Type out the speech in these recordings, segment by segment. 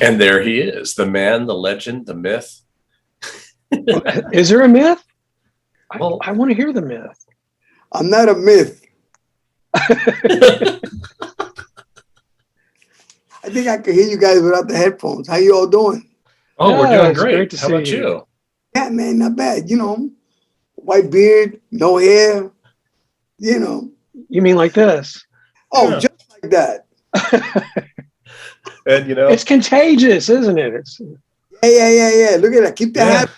And there he is, the man, the legend, the myth. Is there a myth? Well, I want to hear the myth. I'm not a myth. I think I could hear you guys without the headphones. How you all doing? oh, we're Yeah, doing it's great. great to How see about you. you? Yeah, man, not bad. White beard, no hair. You mean like this? Oh, Yeah. just like that. And It's contagious, isn't it? It's Yeah. Look at that. Keep the yeah, hat.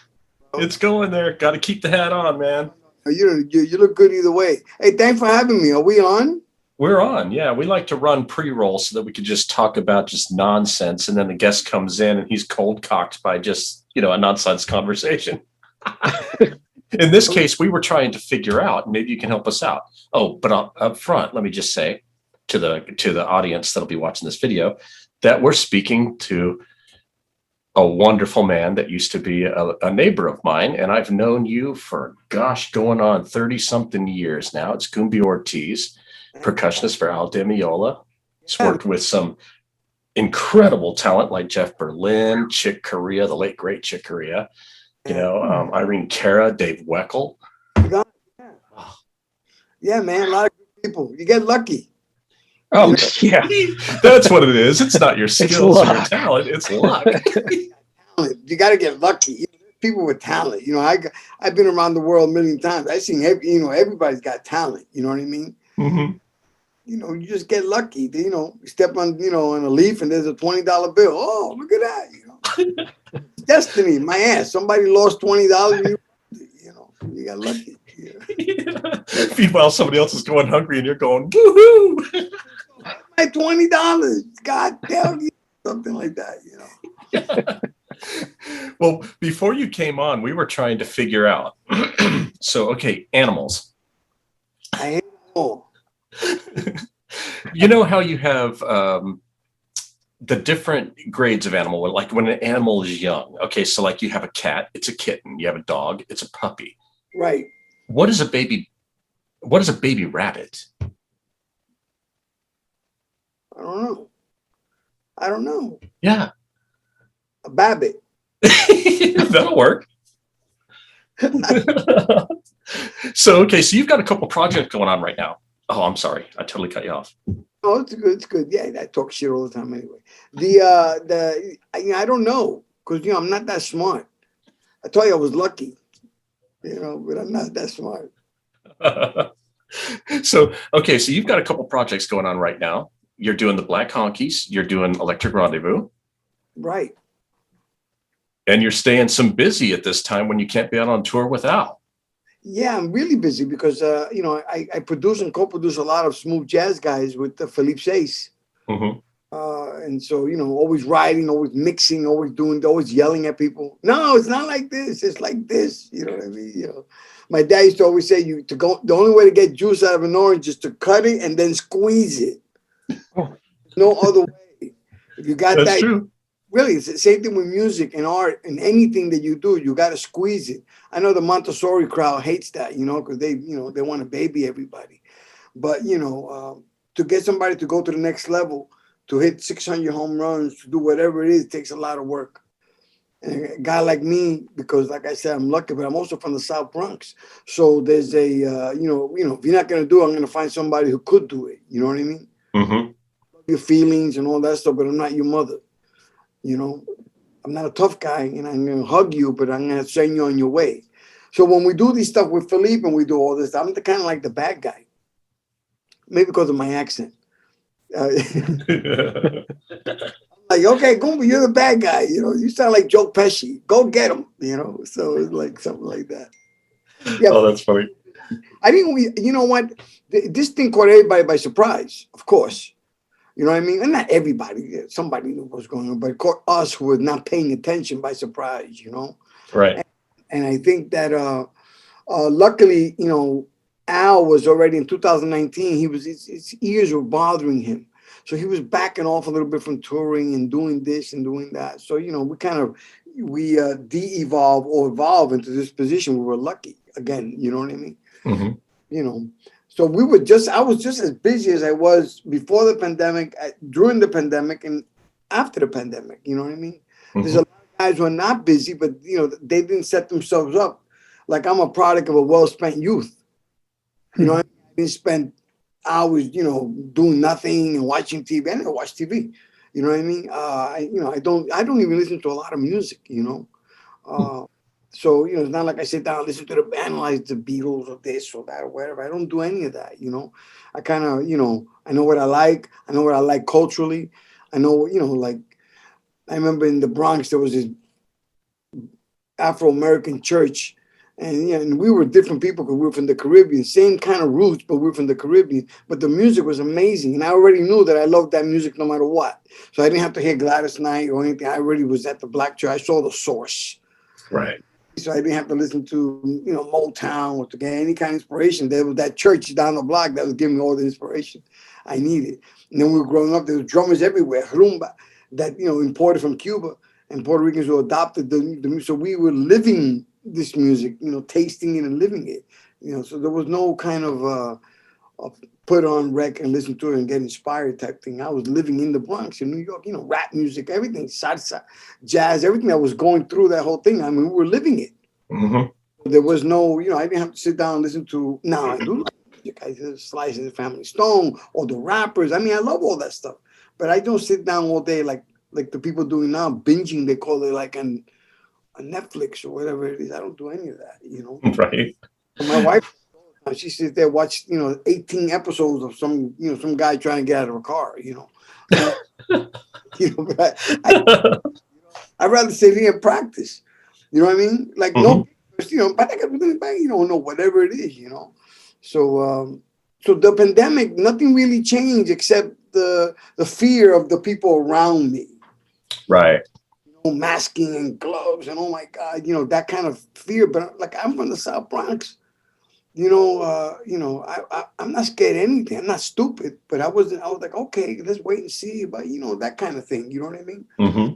it's going there. Got to keep the hat on, man. You look good either way. Hey, thanks for having me. Are we on? We're on. Yeah, we like to run pre-roll so that we could just talk about just nonsense, and then the guest comes in and he's cold cocked by just a nonsense conversation. In this case, we were trying to figure out. Maybe you can help us out. Oh, but up front, let me just say to the audience that'll be watching this video that we're speaking to a wonderful man that used to be a neighbor of mine, and I've known you for going on 30-something years now. It's Gumbi Ortiz, percussionist for DiMeola. He's worked with some incredible talent like Jeff Berlin, Chick Corea, the late great Chick Corea. Irene Cara, Dave Weckl. Yeah, man, a lot of good people. You get lucky. oh yeah. That's what it is. It's not your skills or your talent. It's luck. You got to get lucky. People with talent. I've been around the world a million times. I've seen everybody's got talent. You know what I mean? Mm-hmm. You just get lucky. You step on on a leaf and there's a $20 bill. Oh, look at that. Destiny, my ass. Somebody lost $20. You got lucky. Yeah. Meanwhile, somebody else is going hungry and you're going, woohoo! My $20. God damn you. Something like that, Well, before you came on, we were trying to figure out. So, okay, animals. I know. You know how you have the different grades of animal, like when an animal is young. Okay, so like you have a cat, it's a kitten. You have a dog, it's a puppy. Right. What is a baby rabbit? I don't know. Yeah. A babbit. That'll work. So you've got a couple projects going on right now. Oh, I'm sorry. I totally cut you off. Oh, it's good. It's good. Yeah, I talk shit all the time anyway. I don't know because I'm not that smart. I told you I was lucky, but I'm not that smart. So you've got a couple projects going on right now. You're doing the Black Honkies. You're doing Electric Rendezvous. Right. And you're staying some busy at this time when you can't be out on tour with Al. Yeah, I'm really busy because, I produce and co-produce a lot of smooth jazz guys with Philippe Chase. Mm-hmm. And so, always writing, always mixing, always yelling at people. No, it's not like this. It's like this. You know what I mean? My dad used to always say the only way to get juice out of an orange is to cut it and then squeeze it. Oh. No other way. If you got That's that, true. Really, it's the same thing with music and art and anything that you do. You got to squeeze it. I know the Montessori crowd hates that, because they want to baby everybody. But, to get somebody to go to the next level, to hit 600 home runs, to do whatever it is, takes a lot of work. And a guy like me, because like I said, I'm lucky, but I'm also from the South Bronx. So there's a, if you're not going to do it, I'm going to find somebody who could do it. You know what I mean? Mm-hmm. Your feelings and all that stuff, but I'm not your mother. I'm not a tough guy and I'm going to hug you, but I'm going to send you on your way. So when we do this stuff with Philippe and we do all this, I'm kind of like the bad guy. Maybe because of my accent. Like, okay, Gumbi, you're the bad guy. You sound like Joe Pesci. Go get him. So it's like something like that. Yeah. Oh, that's funny. I think you know what? This thing caught everybody by surprise, of course. You know what I mean? And not everybody. Somebody knew what was going on, but it caught us who were not paying attention by surprise, Right. And I think that luckily, Al was already in 2019. His ears were bothering him. So he was backing off a little bit from touring and doing this and doing that. So, we de-evolve or evolve into this position. We were lucky again. You know what I mean? Mm-hmm. So I was just as busy as I was before the pandemic, during the pandemic, and after the pandemic. You know what I mean? There's a Mhm. lot of guys who are not busy, but you know, they didn't set themselves up. Like I'm a product of a well-spent youth. You know, I didn't spend hours, you know, doing nothing and watching TV. I never watch TV. You know what I mean? I don't even listen to a lot of music. You know, so you know, it's not like I sit down and listen to analyze the Beatles or this or that or whatever. I don't do any of that. You know, I kind of, you know, I know what I like. I know what I like culturally. I know, you know, like I remember in the Bronx there was this Afro-American church. And yeah, and we were different people because we were from the Caribbean, same kind of roots, but we were from the Caribbean. But the music was amazing, and I already knew that I loved that music no matter what. So I didn't have to hear Gladys Knight or anything. I already was at the Black Church. I saw the source, Right. so I didn't have to listen to, you know, Motown or to get any kind of inspiration. There was that church down the block that was giving me all the inspiration I needed. And then we were growing up. There was drummers everywhere, rumba, that, you know, imported from Cuba, and Puerto Ricans who adopted the so we were living this music, you know, tasting it and living it, you know. So there was no kind of put on rec and listen to it and get inspired type thing. I was living in the Bronx in New York, you know, rap music, everything, salsa, jazz, everything that was going through that whole thing. I mean, we were living it. Hmm. There was no, you know, I didn't have to sit down and listen to. Now I do like music. I just Slice and the Family Stone or the rappers. I mean, I love all that stuff, but I don't sit down all day like the people doing now, binging. They call it like on Netflix or whatever it is. I don't do any of that, you know. Right. My wife, she sits there watch, you know, 18 episodes of some, you know, some guy trying to get out of a car, you know. You know, but I'd rather sit here and practice. You know what I mean? Like Mhm. no, you know, but you don't know whatever it is, you know. So so the pandemic, nothing really changed except the fear of the people around me. Right. Masking and gloves and oh my god, you know, that kind of fear. But like I'm from the South Bronx, you know, I'm not scared of anything. I'm not stupid, but I was like, okay, let's wait and see. But you know, that kind of thing. You know what I mean? Hmm.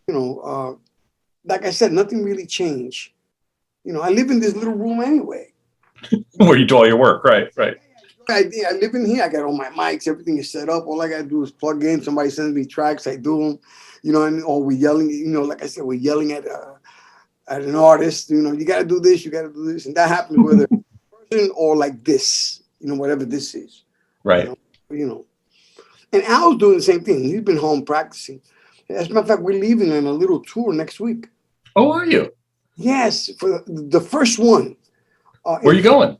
You know, like I said, nothing really changed. You know, I live in this little room anyway. Where you do all your work. Right. Right. I live in here. I got all my mics. Everything is set up. All I gotta do is plug in. Somebody sends me tracks. I do them. You know, and or we're yelling. You know, like I said, we're yelling at an artist. You know, you gotta do this. You gotta do this, and that happens whether person or like this. You know, whatever this is. You Right. know. You know. And Al's doing the same thing. He's been home practicing. As a matter of fact, we're leaving on a little tour next week. Oh, are you? Yes, for the first one. Where are you going?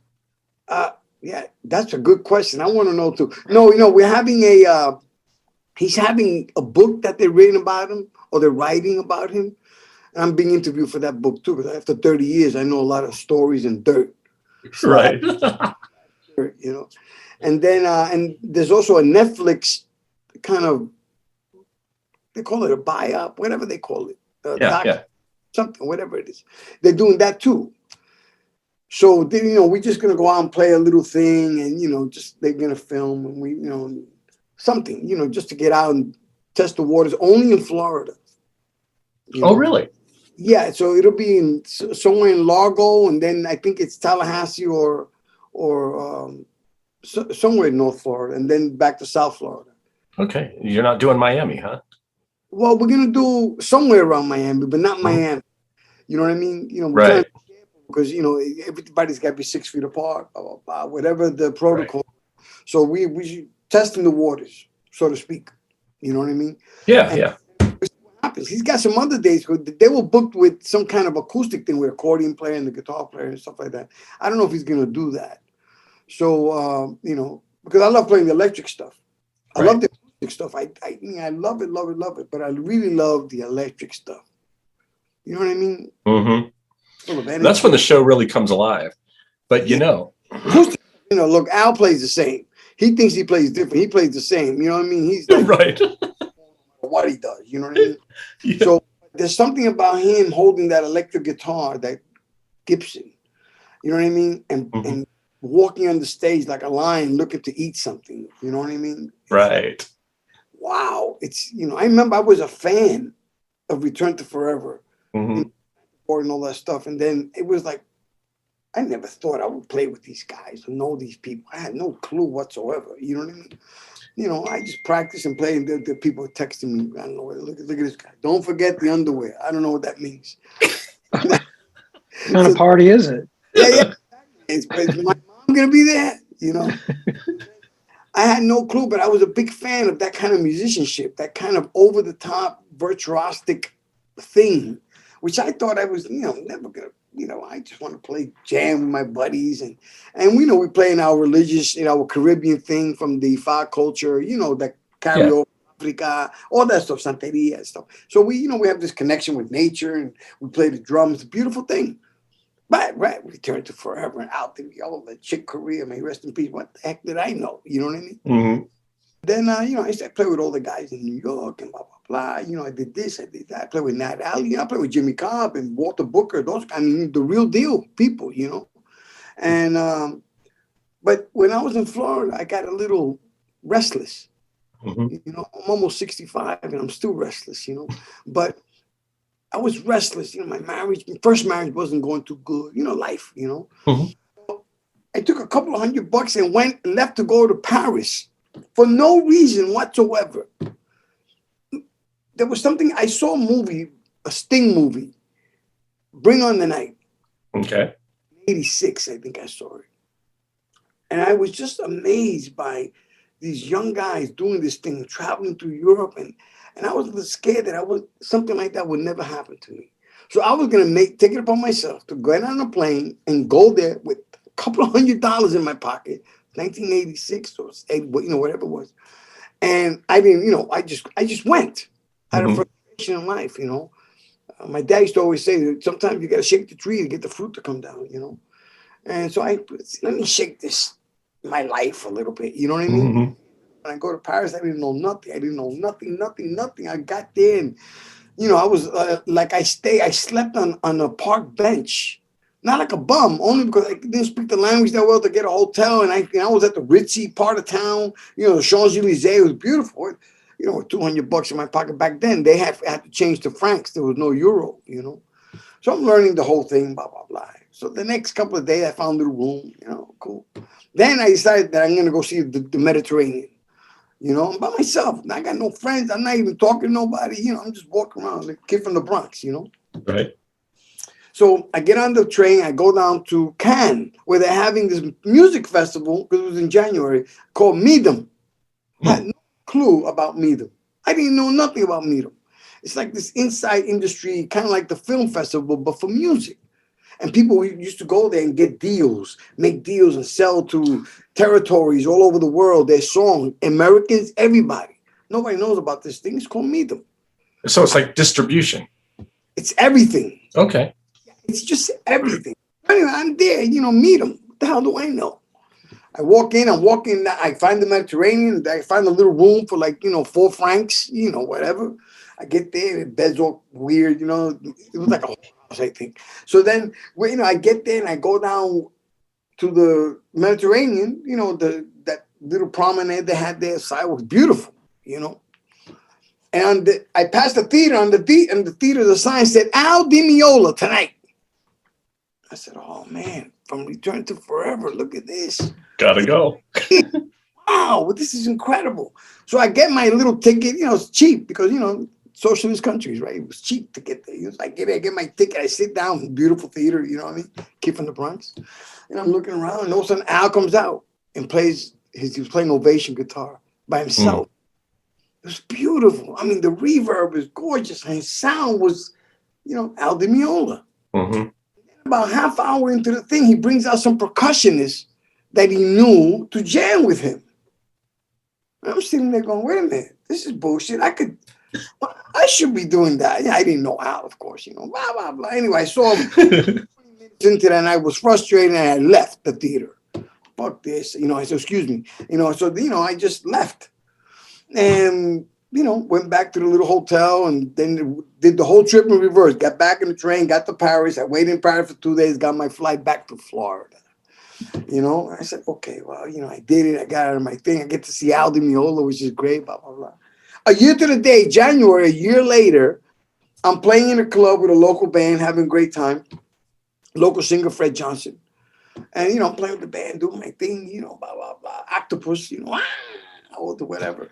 Yeah, that's a good question. I want to know too. No, you know, we're having he's having a book that they're reading about him or they're writing about him. And I'm being interviewed for that book too, because after 30 years, I know a lot of stories and dirt, slap Right. dirt, you know. And then, and there's also a Netflix kind of, they call it a biop, whatever they call it, Yeah. doc, Yeah. something, whatever it is. They're doing that too. So then, you know, we're just gonna go out and play a little thing, and you know, just they're gonna film, and we, you know, something, you know, just to get out and test the waters. Only in Florida, you Oh, know. really? Yeah, so it'll be in somewhere in Largo, and then I think it's Tallahassee or somewhere in North Florida, and then back to South Florida. Okay. You're not doing Miami, huh? Well, we're gonna do somewhere around Miami, but not Mhm. Miami. You know what I mean? You know, we're trying Right. because you know everybody's got to be 6 feet apart, blah, blah, blah, whatever the Right. protocol. So we testing the waters, so to speak. You know what I mean? Yeah. And Yeah. what happens? He's got some other days. They were booked with some kind of acoustic thing with accordion player and the guitar player and stuff like that. I don't know if he's gonna do that. So you know, because I love playing the electric stuff. I love Right. the acoustic stuff. I love it, love it, love it. But I really love the electric stuff. You know what I mean? Hmm. Full of That's energy. when the show really comes alive. But you Yeah. know, Acoustic, you know, look, Al plays the same. He thinks he plays different. He plays the same. You know what I mean? He's like right. what he does. You know what I mean? Yeah. So there's something about him holding that electric guitar, that Gibson. You know what I mean? Mhm. And walking on the stage like a lion looking to eat something. You know what I mean? It's like, Right. wow. It's, you know, I remember I was a fan of Return to Forever, you Hmm. know, and all that stuff. And then it was like I never thought I would play with these guys or know these people. I had no clue whatsoever. You know what I mean? I just practice and play, and the people are texting me. I don't know. Look at this guy. Don't forget the underwear. I don't know what that means. What kind of party is it? Yeah. Is my mom gonna be there? I had no clue, but I was a big fan of that kind of musicianship, that kind of over the top virtuosic thing, which I thought I was, never gonna. I just want to play jam with my buddies, and we play in our religious, our Caribbean thing from the Fa culture, that karaoke, Africa, all that stuff, Santeria and stuff. So we have this connection with nature, and we play the drums. It's a beautiful thing. But Return to Forever and Out the Chick Corea, may rest in peace. What the heck did I know? You know what I mean? Mm-hmm. Then I used to play with all the guys in New York and blah blah blah. I did this, I did that. I played with Nat Alley, I played with Jimmy Cobb and Walter Booker. The real deal people, And but when I was in Florida, I got a little restless. Mm-hmm. I'm almost 65 and I'm still restless. But I was restless. My first marriage wasn't going too good. Life. Mm-hmm. I took a couple of $100 and left to go to Paris for no reason whatsoever. There was something, I saw a Sting movie, Bring on the Night. Okay. 86, I think I saw it. And I was just amazed by these young guys doing this thing, traveling through Europe. And I was a little scared that something like that would never happen to me. So I was going to take it upon myself to get on a plane and go there with a couple of $100 in my pocket, 1986 or whatever it was. And I didn't, I just went out of frustration in life, My dad used to always say that sometimes you got to shake the tree to get the fruit to come down, And so let me shake my life a little bit, you know what I mean? Mm-hmm. When I go to Paris, I didn't know nothing. I didn't know nothing. I got there and, I was I slept on a park bench. Not like a bum, only because I didn't speak the language that well to get a hotel. And I was at the ritzy part of town, the Champs-Elysees. It was beautiful. With $200 in my pocket back then, they had to change to francs. There was no euro, So I'm learning the whole thing, blah, blah, blah. So the next couple of days, I found a little room, cool. Then I decided that I'm going to go see the Mediterranean, I'm by myself. I got no friends. I'm not even talking to nobody. I'm just walking around, like a kid from the Bronx, Right. So I get on the train. I go down to Cannes, where they're having this music festival, because it was in January, called Midem. I had no clue about Midem. I didn't know nothing about Midem. It's like this inside industry, kind of like the film festival, but for music. And people used to go there and get deals, make deals and sell to territories all over the world, their song. Americans, everybody. Nobody knows about this thing. It's called Midem. So it's like distribution. It's everything. Okay. It's just everything. Anyway, I'm there, Midem. What the hell do I know? I walk in, I find the Mediterranean, I find a little room for 4 francs, whatever. I get there, the bed's all weird, it was like a whole house, I think. So then, I get there and I go down to the Mediterranean, that little promenade they had there, side was beautiful, And I passed the theater, and the theater, the sign said, Al DiMeola tonight. I said, oh man, from Return to Forever, look at this. Gotta go. Wow, this is incredible. So I get my little ticket, it's cheap because, socialist countries, right? It was cheap to get there. I get my ticket, I sit down, beautiful theater, you know what I mean? Kid from the Bronx. And I'm looking around, and all of a sudden Al comes out and he was playing Ovation guitar by himself. It was beautiful. I mean, the reverb is gorgeous, and his sound was, Al DiMeola. Mm-hmm. About half hour into the thing, he brings out some percussionists that he knew to jam with him. And I'm sitting there going, wait a minute, this is bullshit. I should be doing that. Yeah, I didn't know Al, of course, blah, blah, blah. Anyway, I saw him 20 minutes into that, and I was frustrated, and I left the theater. Fuck this. I said, excuse me. I just left. And, went back to the little hotel and then did the whole trip in reverse. Got back in the train, got to Paris. I waited in Paris for 2 days, got my flight back to Florida. I said, okay, well, I did it. I got out of my thing. I get to see Al DiMeola, which is great, blah, blah, blah. A year to the day, January, a year later, I'm playing in a club with a local band, having a great time. Local singer, Fred Johnson. And, I'm playing with the band, doing my thing, blah, blah, blah. Octopus, old or whatever.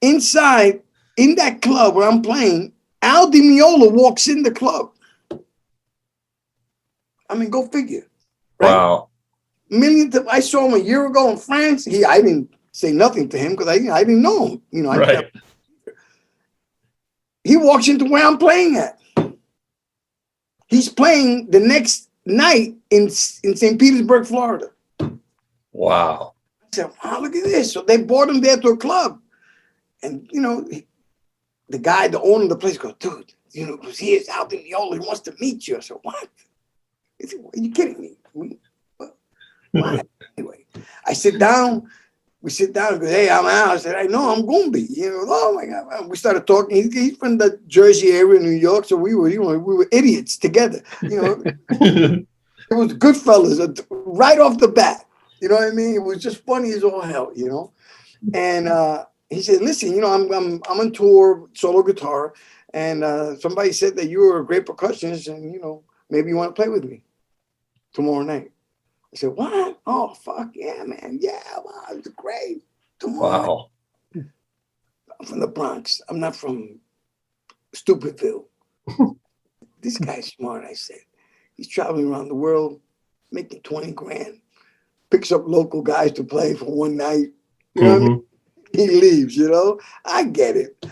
Inside, in that club where I'm playing, Al DiMeola walks in the club. I mean, go figure. Right? Wow. I saw him a year ago in France. I didn't say nothing to him because I didn't know him. You know, Right. He walks into where I'm playing at. He's playing the next night in St. Petersburg, Florida. Wow. I said, wow, look at this. So they brought him there to a club. And, you know, the owner of the place goes, dude, you know, because he is out in Neola. He wants to meet you. I said, what? He said, are you kidding me? What? Anyway, I sit down. We sit down and go, hey, I'm Al. I said, I know, I'm Gumbi. You know, oh my God. We started talking. He's from the Jersey area, New York. So we were idiots together. You know, it was Goodfellas right off the bat. You know what I mean? It was just funny as all hell, you know? And he said, listen, you know, I'm on tour, solo guitar. And somebody said that you were a great percussionist and, you know, maybe you want to play with me tomorrow night. I said, what? Oh, fuck yeah, man. Yeah, wow, it's great. Tomorrow. Wow. I'm from the Bronx. I'm not from Stupidville. This guy's smart, I said. He's traveling around the world, making 20 grand. Picks up local guys to play for one night. You know what I mean? He leaves, you know? I get it.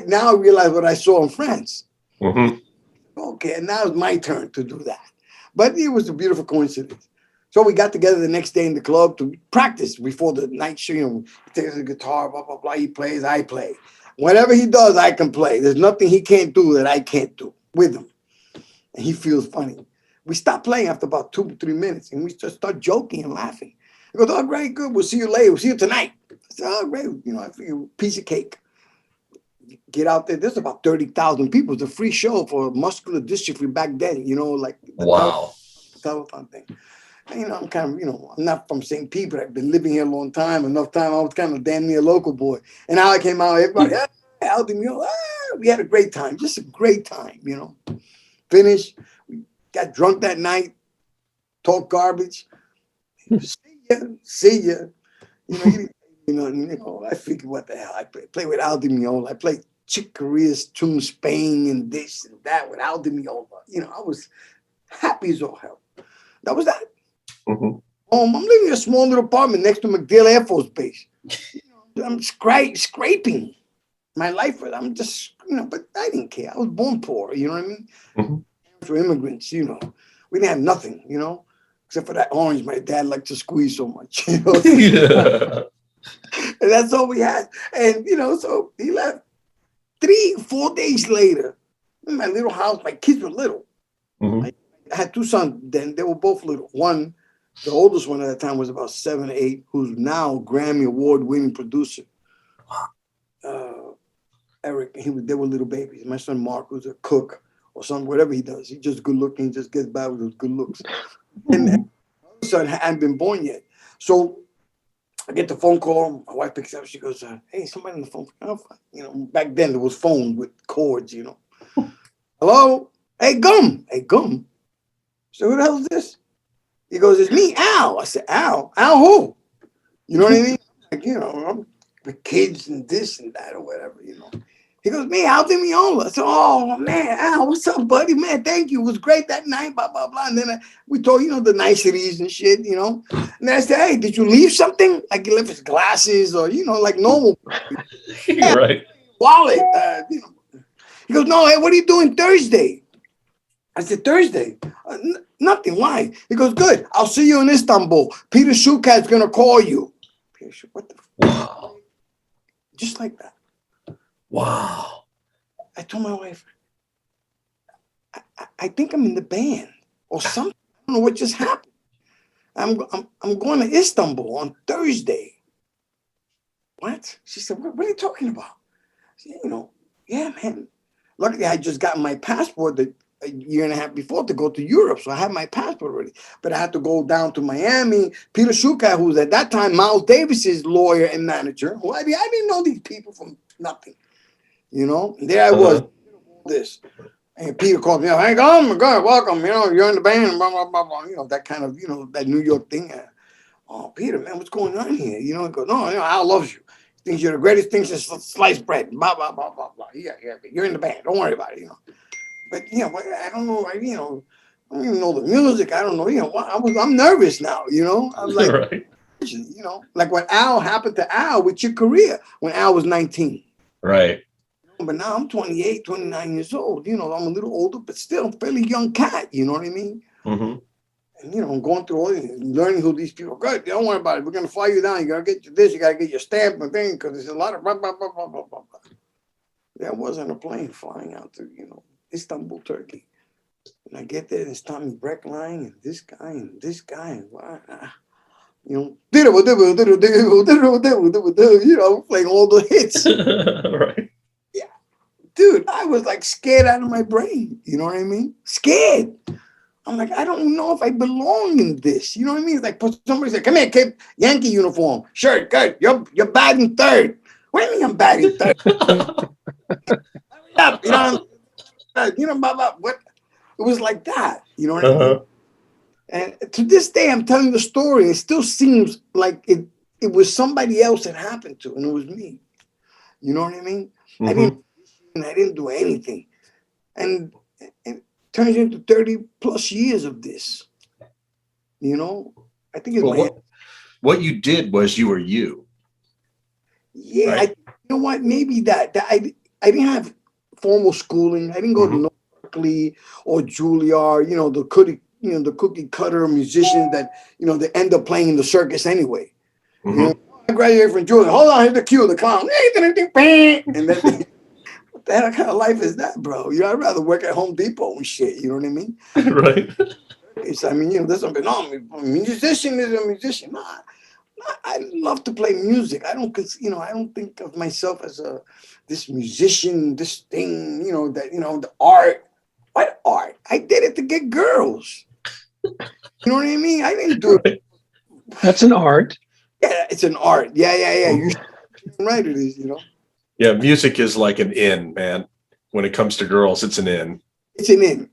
Now I realize what I saw in France. Okay, and now it's my turn to do that. But it was a beautiful coincidence. So we got together the next day in the club to practice before the night show. You know, he takes the guitar, blah, blah, blah. He plays, I play. Whatever he does, I can play. There's nothing he can't do that I can't do with him. And he feels funny. We stopped playing after about 2 3 minutes, and we just start joking and laughing. He goes, oh, great, good. We'll see you later. We'll see you tonight. I said, oh, great. You know, I figure piece of cake. Get out there. There's about 30,000 people. It's a free show for muscular dystrophy back then, you know, like the telethon thing. And, you know, I'm kind of, you know, I'm not from St. Pete, but I've been living here a long time. Enough time, I was kind of damn near a local boy. And how I came out, everybody, Al DiMeola, we had a great time. Just a great time, you know. Finished. We got drunk that night. Talk garbage. See ya. You know, I figured, what the hell? I play with Al DiMeola. I played Chick Corea's Tune Spain and this and that with Al DiMeola. You know, I was happy as all hell. That was that. I'm living in a small little apartment next to MacDill Air Force Base. You know, I'm scraping my life. I'm just, you know, but I didn't care. I was born poor, you know what I mean? For immigrants, you know. We didn't have nothing, you know, except for that orange my dad liked to squeeze so much, you know. And that's all we had. And, you know, so he left. 3 4 days later, in my little house, my kids were little. I had 2 sons then. They were both little. One, the oldest one at the time was about 7 or 8, who's now Grammy award-winning producer. Eric, they were little babies. My son Mark was a cook or something, whatever he does. He's just good looking. He just gets by with those good looks. And my other son hadn't been born yet. So I get the phone call. My wife picks up. She goes, hey, somebody on the phone. Oh, you know, back then there was phones with cords, you know. Hello? Hey, Gum. Hey, Gum. So who the hell is this? He goes, it's me, Al. I said, Al? Al who? You know what I mean? Like, you know, I'm with kids and this and that or whatever, you know. He goes, me, Al DiMeola. I said, oh, man, Al, what's up, buddy? Man, thank you. It was great that night, blah, blah, blah. And then we told, you know, the niceties and shit, you know. And then I said, hey, did you leave something? Like he left his glasses or, you know, like normal. Yeah, right. Wallet, you know. He goes, no, hey, what are you doing Thursday? I said, Thursday? Nothing. Why? He goes, good. I'll see you in Istanbul. Peter Shukat's going to call you. Peter what the Wow. Just like that. Wow. I told my wife, I think I'm in the band or something. I don't know what just happened. I'm going to Istanbul on Thursday. What? She said, what are you talking about? I said, you know, yeah, man. Luckily, I just got my passport a year and a half before to go to Europe. So I had my passport already. But I had to go down to Miami. Peter Shukat, who was at that time Miles Davis's lawyer and manager. Who I didn't know these people from nothing. You know? And there I was. This. And Peter called me up. Hey, oh, God, welcome. You know, you're in the band. Blah, blah, blah, blah. You know, that kind of, you know, that New York thing. Oh, Peter, man, what's going on here? You know, he goes, no, you know, Al loves you. Thinks you're the greatest thing since sliced bread. Blah blah blah blah blah. Yeah, yeah. You're in the band. Don't worry about it. But I don't know. I don't even know the music. I don't know. I'm nervous now. I'm like, Right. like what Al happened to Al with your career when Al was 19. Right. But now I'm 28, 29 years old. I'm a little older, but still a fairly young cat. You know what I mean? Mm-hmm. And I'm going through all this, learning who these people are. Good, don't worry about it. We're gonna fly you down. You gotta get your this. You gotta get your stamp and thing because there's a lot of blah blah blah blah blah blah. There wasn't a plane flying out to Istanbul, Turkey. And I get there and it's Tommy Breckline and this guy and this guy and playing all the hits. Right. Yeah, dude, I was like scared out of my brain. You know what I mean? Scared. I'm like, I don't know if I belong in this. You know what I mean? It's like somebody said, "Come here, kid, Yankee uniform, shirt, good. You're batting third." What do you mean I'm batting third? Up, blah, blah, what? It was like that. You know what I mean? And to this day, I'm telling the story. It still seems like it was somebody else it happened to, and it was me. You know what I mean? Mm-hmm. I didn't do anything, and it turns into 30 plus years of this. I think it's what you did was you were you. Yeah, right? You know what? Maybe that I didn't have formal schooling. I didn't go to Berkeley or Juilliard. The cookie cutter musicians that they end up playing in the circus anyway. Mm-hmm. I graduated from Juilliard. Hold on, here's the cue, the clown. And then what the hell kind of life is that, bro? I'd rather work at Home Depot and shit. You know what I mean? Right. There's something. No, a musician is a musician. Nah, I love to play music. I don't think of myself as this musician, this thing, the art. What art? I did it to get girls. You know what I mean? I didn't do it. That's an art. Yeah, it's an art. Yeah. You're right, it is, Yeah, music is like an in, man. When it comes to girls, it's an in. It's an in.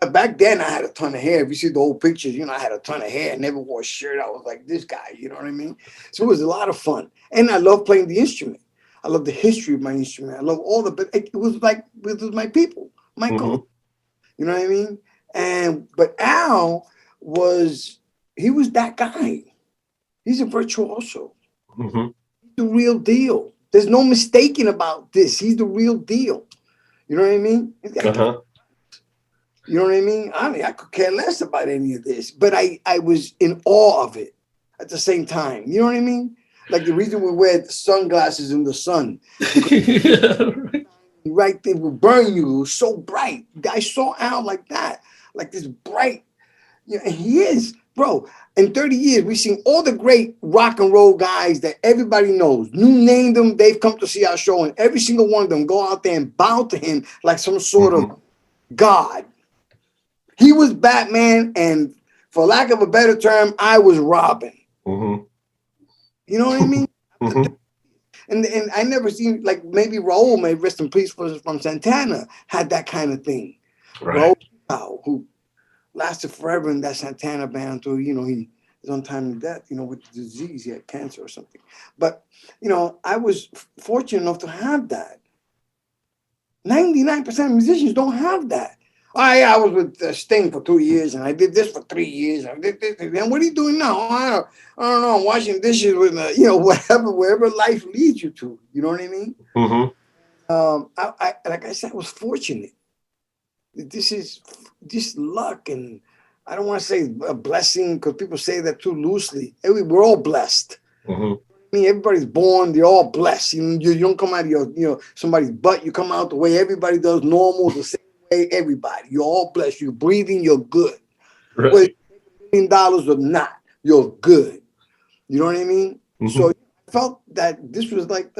And back then I had a ton of hair. If you see the old pictures, I had a ton of hair. I never wore a shirt. I was like this guy, you know what I mean? So it was a lot of fun. And I love playing the instrument. I love the history of my instrument. I love but it was my people, my culture. You know what I mean? But Al was that guy. He's a virtuoso. Mm-hmm. He's the real deal. There's no mistaking about this. He's the real deal. You know what I mean? You know what I mean? I could care less about any of this, but I was in awe of it at the same time. You know what I mean? Like the reason we wear sunglasses in the sun. Right, they will burn you. It was so bright. I saw Al like that, like this bright. And he is, bro. In 30 years, we've seen all the great rock and roll guys that everybody knows. You name them, they've come to see our show, and every single one of them go out there and bow to him like some sort of god. He was Batman, and for lack of a better term, I was Robin. Mm-hmm. You know what I mean? Mm-hmm. And I never seen, like, maybe Raul, may rest in peace, from Santana, had that kind of thing. Right. Raul, who lasted forever in that Santana band until, he his untimely death, with the disease. He had cancer or something. But, I was fortunate enough to have that. 99% of musicians don't have that. I was with Sting for 2 years, and I did this for 3 years. And I did this. And what are you doing now? I don't know. I'm washing dishes with, wherever life leads you to. You know what I mean? Mm-hmm. Like I said, I was fortunate. This is just luck, and I don't want to say a blessing because people say that too loosely. We're all blessed. Mm-hmm. I mean, everybody's born, they're all blessed. You don't come out of your somebody's butt. You come out the way everybody does, normal, the same way everybody. You're all blessed. You're breathing, you're good. Right. Whether $1 million or not, you're good. You know what I mean? Mm-hmm. So I felt that this was like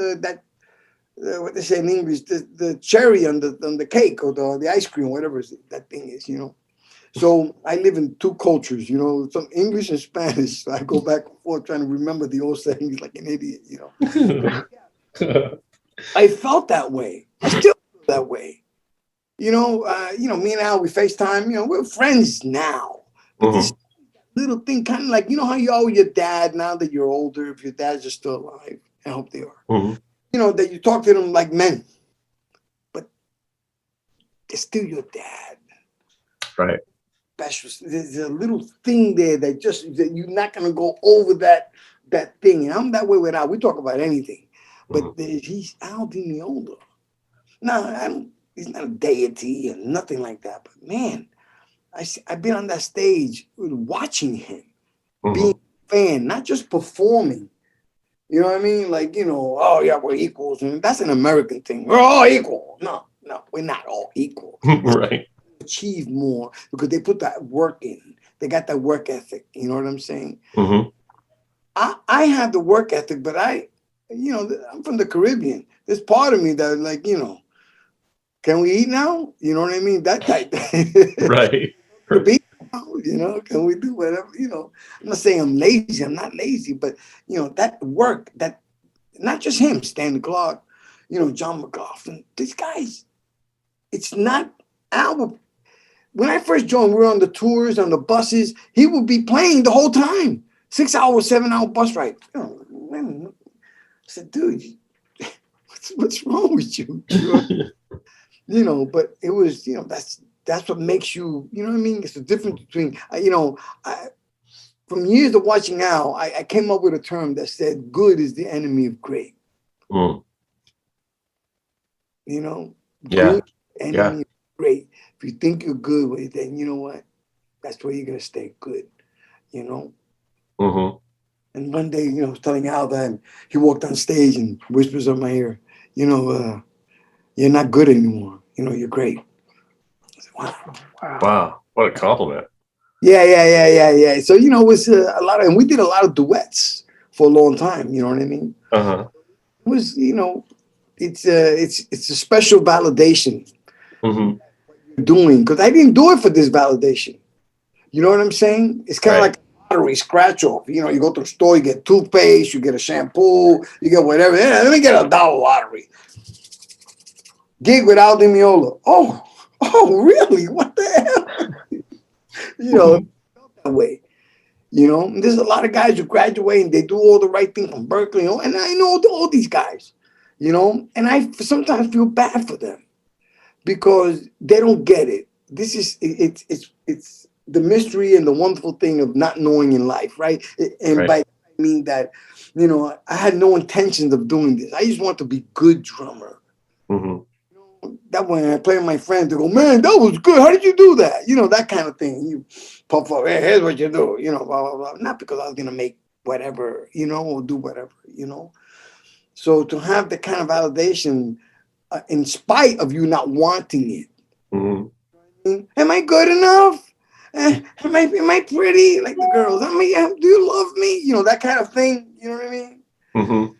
what they say in English, the cherry on the cake or the ice cream, whatever that thing is, So I live in two cultures, some English and Spanish. So I go back and forth trying to remember the old sayings like an idiot, I felt that way. I still feel that way. Me and Al, we FaceTime, we're friends now. But this little thing, kind of like, how you are with your dad now that you're older, if your dad's just still alive. I hope they are. Mm-hmm. You know, that you talk to them like men, but they're still your dad. Right. Special. There's a little thing there that you're not gonna go over that thing. And I'm that way with Al. We talk about anything, but he's Al DiMeola. No, he's not a deity or nothing like that. But man, I've been on that stage watching him, being a fan, not just performing. You know what I mean? Like, you know, oh yeah, we're equals, and that's an American thing. We're all equal. No, we're not all equal. Right. Achieve more because they put that work in. They got that work ethic. You know what I'm saying? Mm-hmm. I have the work ethic, but I'm from the Caribbean. There's part of me that, like, you know, can we eat now? You know what I mean? That type. Right. Right. You know, can we do whatever? You know, I'm not saying I'm lazy. I'm not lazy, but you know that work. That not just him, Stanley Clark. You know, John McLaughlin. These guys. It's not Albert. When I first joined, we were on the tours, on the buses. He would be playing the whole time. 6 hours, 7 hour bus ride. Oh, man. I said, dude, what's wrong with you? You know, but it was, you know, that's what makes you, you know what I mean? It's the difference between, from years of watching Al, I came up with a term that said, good is the enemy of great. Mm. You know? Yeah. Good enemy of great. If you think you're good with it, then you know what? That's where you're going to stay good, you know? Mm-hmm. And one day, you know, I was telling Al that he walked on stage and whispers in my ear, you know, you're not good anymore. You know, you're great. I said, Wow. What a compliment. Yeah. So, you know, it was a lot of, and we did a lot of duets for a long time. You know what I mean? Uh-huh. It was, you know, it's a special validation doing, because I didn't do it for this validation. You know what I'm saying? It's kind of like a lottery scratch off. You know, you go to the store, you get toothpaste, you get a shampoo, you get whatever. Yeah, let me get a dollar lottery. Gig with Al DiMeola. Oh, really? What the hell? You know, that way. You know, and there's a lot of guys who graduate and they do all the right thing from Berkeley, you know, and I know all these guys, you know, and I sometimes feel bad for them because they don't get it. This is it's the mystery and the wonderful thing of not knowing in life, right? And by that I mean that, you know, I had no intentions of doing this. I just want to be good drummer. Mm-hmm. That when I play with my friends, they go, man, that was good. How did you do that? You know, that kind of thing. You puff up, hey, here's what you do, you know, blah, blah, blah. Not because I was going to make whatever, you know, or do whatever, you know. So to have the kind of validation in spite of you not wanting it. Mm-hmm. Am I good enough? Am I pretty? Like the girls, do you love me? You know, that kind of thing. You know what I mean? Mm-hmm.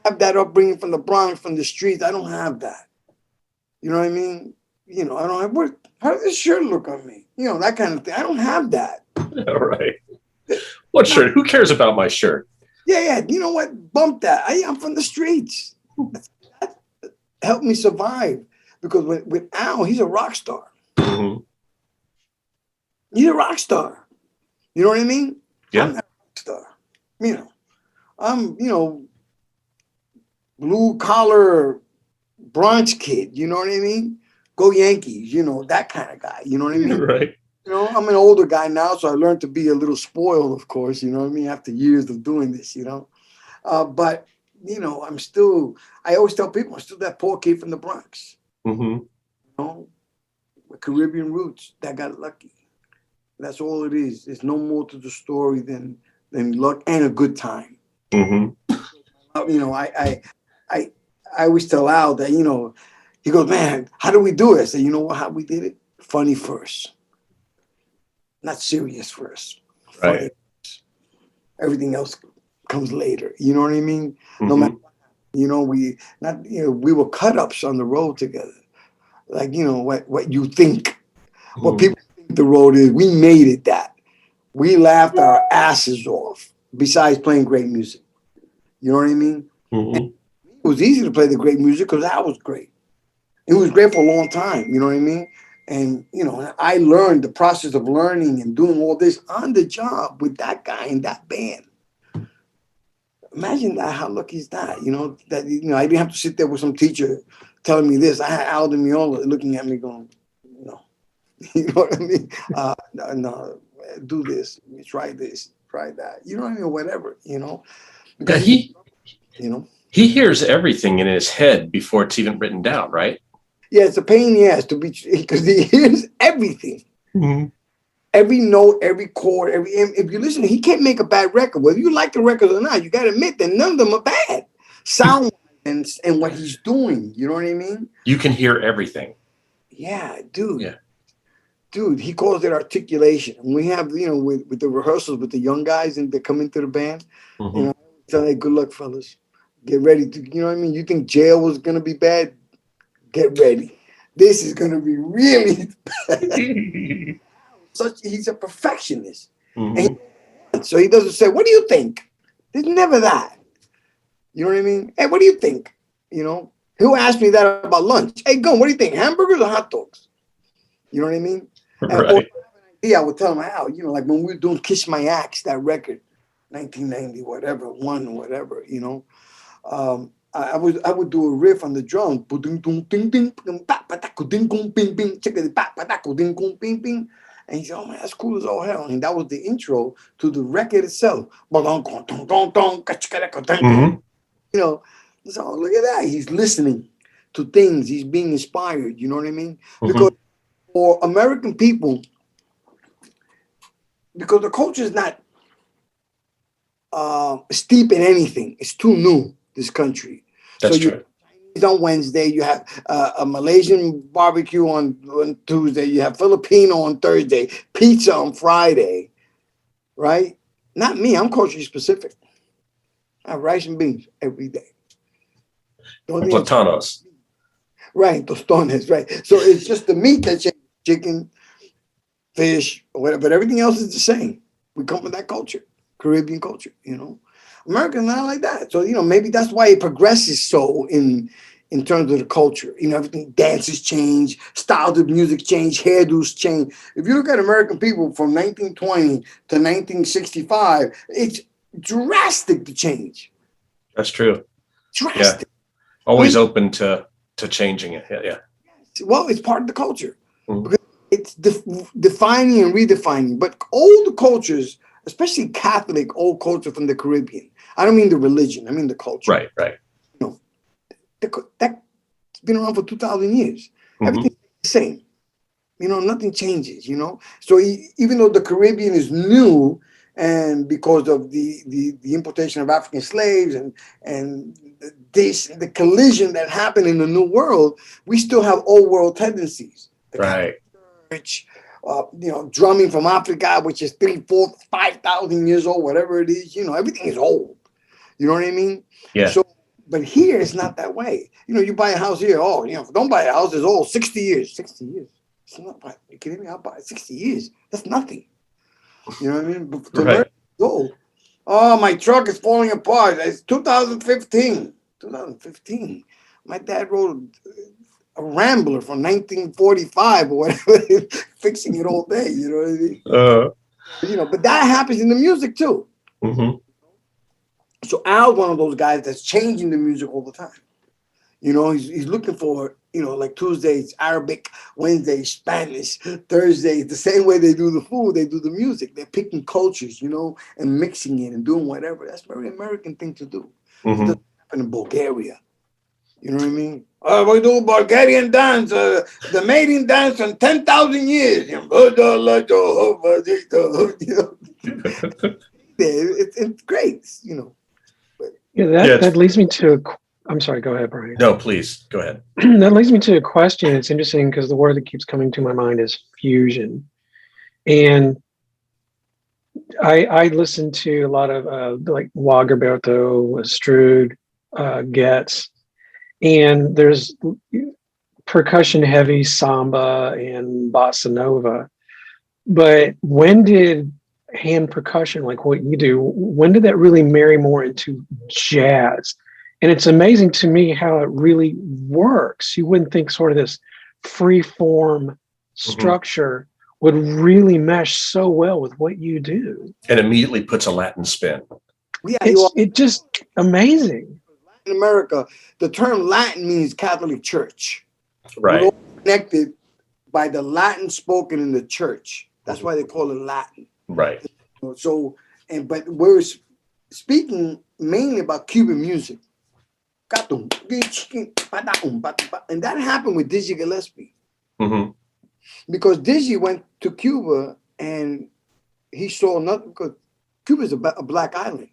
I have that upbringing from the Bronx, from the streets. I don't have that. You know what I mean? You know, I don't have, how does this shirt look on me? You know, that kind of thing. I don't have that. All right. What shirt? Who cares about my shirt? Yeah. You know what? Bump that. I'm from the streets. That helped me survive because with Al, he's a rock star. Mm-hmm. He's a rock star. You know what I mean? Yeah. I'm not a rock star. You know, I'm, you know, blue collar Bronx kid. You know what I mean? Go Yankees. You know, that kind of guy. You know what I mean? Right. You know, I'm an older guy now, so I learned to be a little spoiled, of course, you know what I mean, after years of doing this, you know. But, you know, I always tell people I'm still that poor kid from the Bronx. Mm-hmm. You know, with Caribbean roots that got lucky. That's all it is. There's no more to the story than luck and a good time. Mm-hmm. You know, I always tell Al that, you know, he goes, man, how do we do it? I say, you know what, how we did it? Funny first. Not serious first. Right. Funny. Everything else comes later. You know what I mean? Mm-hmm. No matter, you know, we were cut ups on the road together. Like, you know, what you think, what people think the road is. We made it that. We laughed our asses off. Besides playing great music, you know what I mean? Mm-hmm. It was easy to play the great music because that was great. It was great for a long time. You know what I mean? And, you know, I learned the process of learning and doing all this on the job with that guy in that band. imagine that, how lucky is that? That I didn't have to sit there with some teacher telling me this. I had Al DiMeola looking at me going, no. You know what I mean? No, do this, try that. You know what I mean? Whatever, Yeah, because he hears everything in his head before it's even written down, right? yeah, it's a pain in the ass to be, because he hears everything. Mm-hmm. Every note, every chord, if you listen, he can't make a bad record. Whether you like the record or not, you got to admit that none of them are bad. Sound and what he's doing, you know what I mean? You can hear everything. Yeah, dude. Yeah. Dude, he calls it articulation. And we have, with the rehearsals with the young guys and that come into the band, Mm-hmm. tell hey, good luck, fellas. Get ready to, you know what I mean? You think Jail was gonna be bad? Get ready. This is gonna be really bad. He's a perfectionist. Mm-hmm. And so he doesn't say, what do you think? There's never that. You know what I mean? Hey, what do you think? He'll ask me that about lunch. Hey, Gun, what do you think? Hamburgers or hot dogs? You know what I mean? Right. I would tell him how, like when we were doing Kiss My Axe, that record, 1990, whatever, whatever, I would do a riff on the drum. And he said, oh man, that's cool as all hell. And that was the intro to the record itself. Mm-hmm. So look at that. He's listening to things. He's being inspired. You know what I mean? Mm-hmm. Because for American people, because the culture is not steep in anything. It's too new, this country. That's so you true. on Wednesday, you have a Malaysian barbecue on Tuesday, you have Filipino on Thursday, pizza on Friday, right? Not me, I'm culturally specific. I have rice and beans every day. Platanos. Right, tostones, right. So it's just the meat that changes, chicken, fish, or whatever, but everything else is the same. We come from that culture, Caribbean culture, Americans not like that. So, maybe that's why it progresses so in terms of the culture. Everything, dances change, styles of music change, hairdos change. If you look at American people from 1920 to 1965, it's drastic to change. That's true. Drastic. Yeah. Always open to changing it. Yeah. Well, it's part of the culture. Mm-hmm. Because it's defining and redefining. But all the cultures, especially Catholic old culture from the Caribbean, I don't mean the religion, I mean the culture. Right. That's been around for 2,000 years. Mm-hmm. Everything's the same. Nothing changes, So even though the Caribbean is new, and because of the importation of African slaves and the collision that happened in the New World, we still have old world tendencies. Right. Church, drumming from Africa, which is 3, 4, 5,000 years old, whatever it is, everything is old. You know what I mean? Yeah. So, but here it's not that way. You buy a house here. Oh, don't buy a house. It's old. 60 years. 60 years. It's not. You kidding me? I'll buy 60 years. That's nothing. You know what I mean? But to learn, it's old. Oh, my truck is falling apart. It's 2015. 2015. My dad rode a Rambler from 1945 or whatever, fixing it all day. You know what I mean? But that happens in the music too. Mm-hmm. So Al's one of those guys that's changing the music all the time. He's looking for, like Tuesdays, Arabic, Wednesdays, Spanish, Thursdays, the same way they do the food, they do the music. They're picking cultures, and mixing it and doing whatever. That's a very American thing to do. Mm-hmm. It doesn't happen in Bulgaria. You know what I mean? We do Bulgarian dance, the mating dance in 10,000 years. It's great, That leads me to. I'm sorry. Go ahead, Brian. No, please go ahead. That leads me to a question. It's interesting because the word that keeps coming to my mind is fusion, and I listen to a lot of like Wagerberto, Strood, Getz, and there's percussion heavy samba and bossa nova. But when did hand percussion, like what you do, when did that really marry more into jazz? And it's amazing to me how it really works. You wouldn't think sort of this free form structure would really mesh so well with what you do. And immediately puts a Latin spin. Yeah, It's just amazing. in America, the term Latin means Catholic Church. We're Right. all connected by the Latin spoken in the church. That's why they call it Latin. Right. So, but we're speaking mainly about Cuban music. And that happened with Dizzy Gillespie. Mm-hmm. Because Dizzy went to Cuba and he saw nothing, because Cuba's a black island.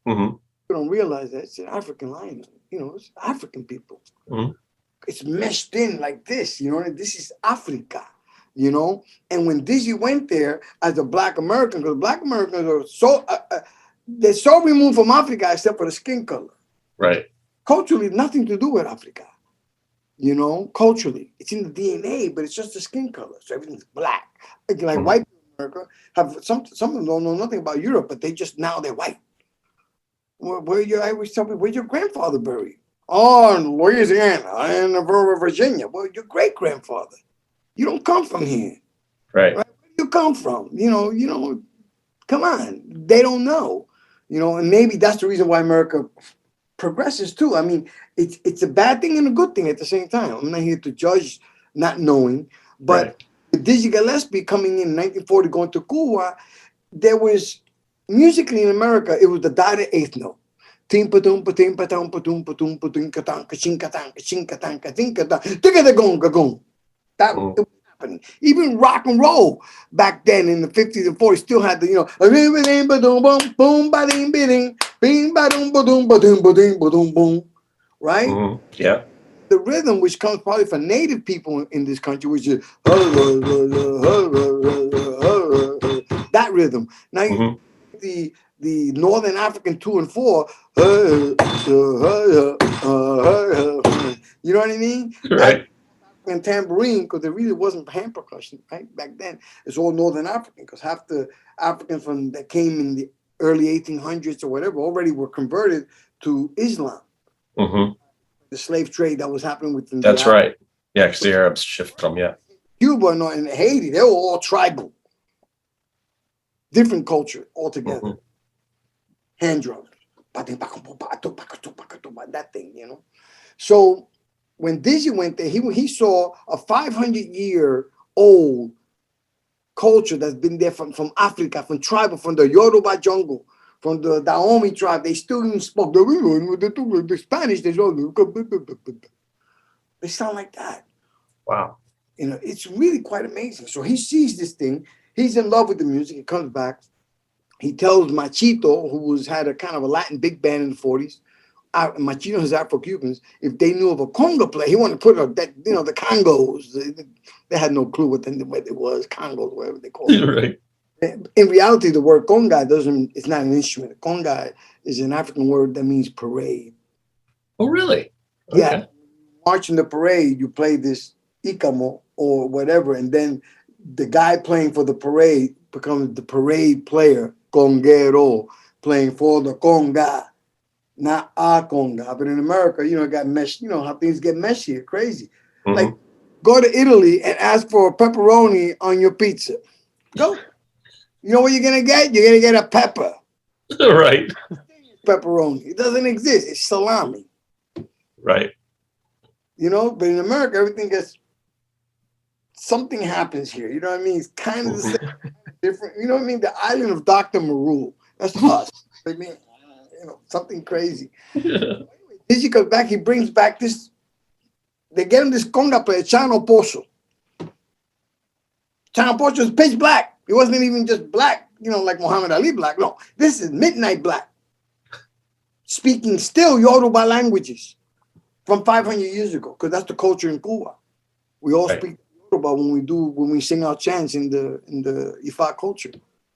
Mm-hmm. You don't realize that it's an African island. It's African people. Mm-hmm. It's meshed in like this. This is Africa. And when Dizzy went there as a black American, because black Americans are they're so removed from Africa except for the skin color. Right. Culturally, nothing to do with Africa. Culturally, it's in the DNA, but it's just the skin color. So everything's black. Like Mm-hmm. white people in America have some of them don't know nothing about Europe, but they're white. Where's your grandfather buried? Oh, in Louisiana, in Virginia. Well, your great grandfather. You don't come from here. Right. Where do you come from? Come on. They don't know. And maybe that's the reason why America progresses too. I mean, it's a bad thing and a good thing at the same time. I'm not here to judge not knowing, but Right. with Dizzy Gillespie coming in 1940, going to Cuba, there was musically in America, it was the dotted eighth note. That Mm-hmm. it was happening. Even rock and roll back then in the 50s and 40s still had the, right? Mm-hmm. Yeah. The rhythm, which comes probably from native people in this country, which is that rhythm. Now Mm-hmm. the Northern African 2 and 4, you know what I mean? Right. And tambourine, because there really wasn't hand percussion, right? Back then, it's all Northern African, because half the Africans that came in the early 1800s or whatever already were converted to Islam. Mm-hmm. The slave trade that was happening within That's right. Yeah, because the Arabs shift from, yeah. Cuba and Haiti, they were all tribal. Different culture altogether. Mm-hmm. Hand drums. That thing, So when Dizzy went there, he saw a 500-year-old culture that's been there from Africa, from tribal, from the Yoruba jungle, from the Dahomey tribe. They still even spoke the Spanish. They sound like that. Wow. It's really quite amazing. So he sees this thing. He's in love with the music. He comes back. He tells Machito, who had a kind of a Latin big band in the 40s, Machito has Afro-Cubans, if they knew of a conga player, he wanted to put the congos. They had no clue what it was, congos, whatever they call it. Right. In reality, the word conga it's not an instrument. Conga is an African word that means parade. Oh, really? Okay. Yeah. Marching the parade, you play this ikamo or whatever, and then the guy playing for the parade becomes the parade player, conguero, playing for the conga, not a conga. But in America, it got meshed. You know how things get meshy, crazy. Mm-hmm. Like, go to Italy and ask for a pepperoni on your pizza. Go. You know what you're gonna get? You're gonna get a pepper. Right. Pepperoni. It doesn't exist. It's salami. Right. But in America, everything gets, something happens here. You know what I mean? It's kind of the same, different. You know what I mean? The island of Dr. Marul. That's us. I mean, something crazy. Dizzy comes back. He brings back this. They get him this conga player, Chano Pozo. Chano Pozo is pitch black. He wasn't even just black, like Muhammad Ali black. No, this is midnight black. Speaking still Yoruba languages from 500 years ago, because that's the culture in Cuba. We all speak Yoruba when we sing our chants in the Ifa culture.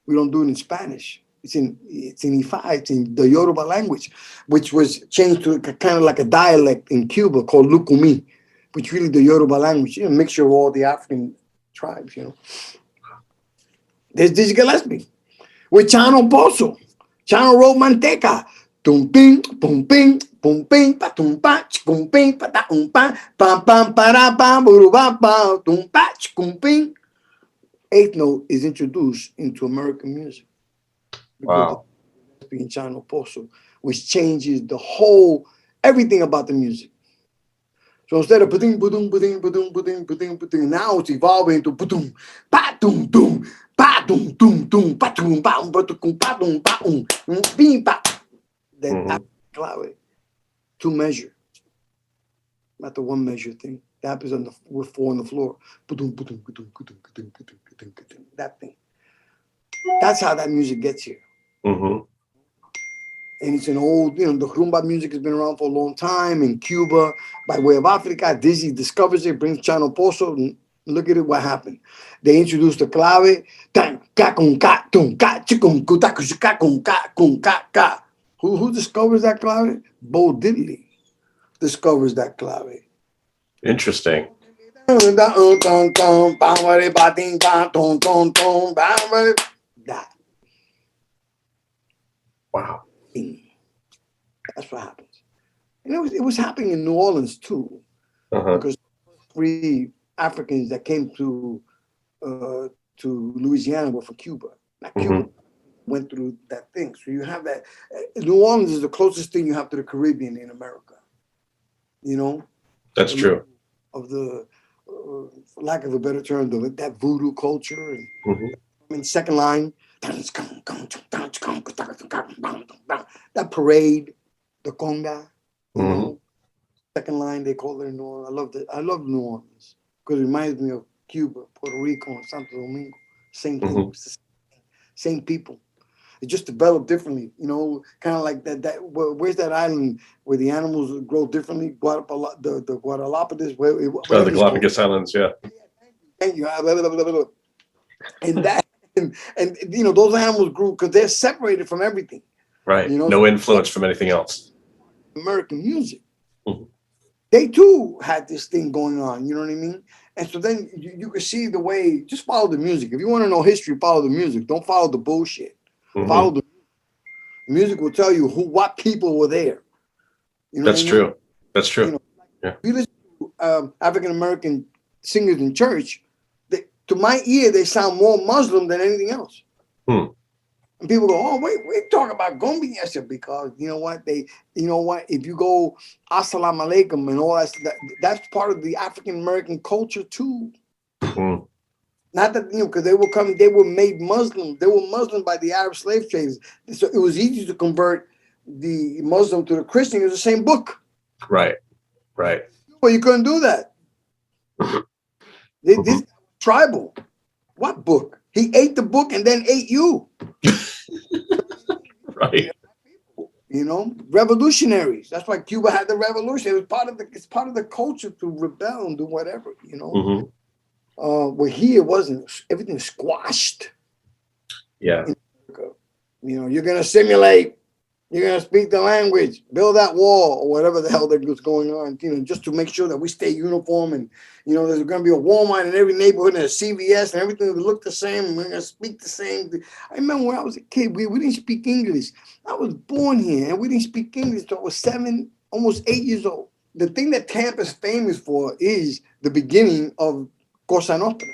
We don't do it in Spanish. It's in Ifa. It's in the Yoruba language, which was changed to kind of like a dialect in Cuba called Lukumi, which really the Yoruba language, a mixture of all the African tribes. There's Dizzy Gillespie with Chano Pozo. Chano wrote Manteca. Tum ping, pum ping, pum ping, pa tum pa, chum ping, pa ta pa, pam pam para pam, buru ba pa, tum pa, chum ping. Eighth note is introduced into American music. Wow. in Chano Pozo, which changes the whole everything about the music. So instead of ba-ding, ba-ding, ba-ding, ba-ding, ba-ding, ba-ding, ba-ding, now it's evolving into ba-dum, ba-dum, dum, ba-dum, dum, dum, ba-dum, ba-dum, ba-dum, ba-dum, ba-dum, bing, ba. Then clave to measure, not the one measure thing. That happens on the with 4 on the floor. Ba-dum, ba-dum, ba-dum, ba-dum, ba-dum, ba-dum, ba-dum, ba-dum, that thing. That's how that music gets here. Mm-hmm. And it's an old, the rumba music has been around for a long time in Cuba, by way of Africa. Dizzy discovers it, brings Chano Pozo, and look at it, what happened. They introduced the clave. Who discovers that clave? Bo Diddley discovers that clave. Interesting. That. Wow. That's what happens. And it was happening in New Orleans too, because 3 Africans that came to Louisiana were from Cuba. Not Cuba went through that thing. So you have that. New Orleans is the closest thing you have to the Caribbean in America. That's true. Of the, for lack of a better term, that voodoo culture. And second line, that parade, the conga. Second line, they call it in New Orleans. I love it. I love New Orleans because it reminds me of Cuba, Puerto Rico, and Santo Domingo. Same thing, same people. It just developed differently, kind of like that. Where's that island where the animals grow differently? The Guadalajara, the Galapagos Islands, yeah. Thank you. And that, and those animals grew because they're separated from everything. Right. No influence from anything else. American music. They too had this thing going on, you know what I mean? And so then you can see the way, just follow the music. If you want to know history, follow the music. Don't follow the bullshit. Follow the music will tell you what people were there. That's true. That's true. If you listen to African American singers in church, to my ear, they sound more Muslim than anything else. And people go, "Oh, wait, we talk about Gumbi." I said, because you know what? If you go Assalamu alaikum and all that's part of the African American culture too. Not that, because they were made Muslim. They were Muslim by the Arab slave traders. So it was easy to convert the Muslim to the Christian. It was the same book. Right. But you couldn't do that. This tribal. What book? He ate the book and then ate you. Right. Revolutionaries. That's why Cuba had the revolution. It was it's part of the culture to rebel and do whatever, Well, here it wasn't. Everything squashed. Yeah. You're gonna simulate. You're gonna speak the language, build that wall, or whatever the hell that was going on. Just to make sure that we stay uniform. And there's gonna be a Walmart in every neighborhood and a CVS and everything will look the same. And we're gonna speak the same. I remember when I was a kid, we didn't speak English. I was born here and we didn't speak English until I was 7, almost 8 years old. The thing that Tampa's famous for is the beginning of Cosa Nostra,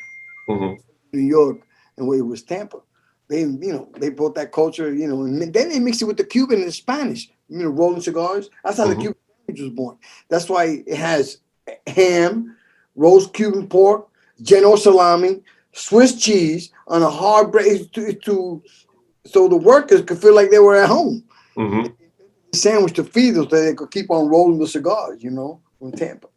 New York, and where it was Tampa. They brought that culture, and then they mixed it with the Cuban and the Spanish, rolling cigars. That's how the Cuban language was born. That's why it has ham, roast Cuban pork, Genoa salami, Swiss cheese on a hard bread so the workers could feel like they were at home. Sandwich to feed them so they could keep on rolling the cigars, from Tampa,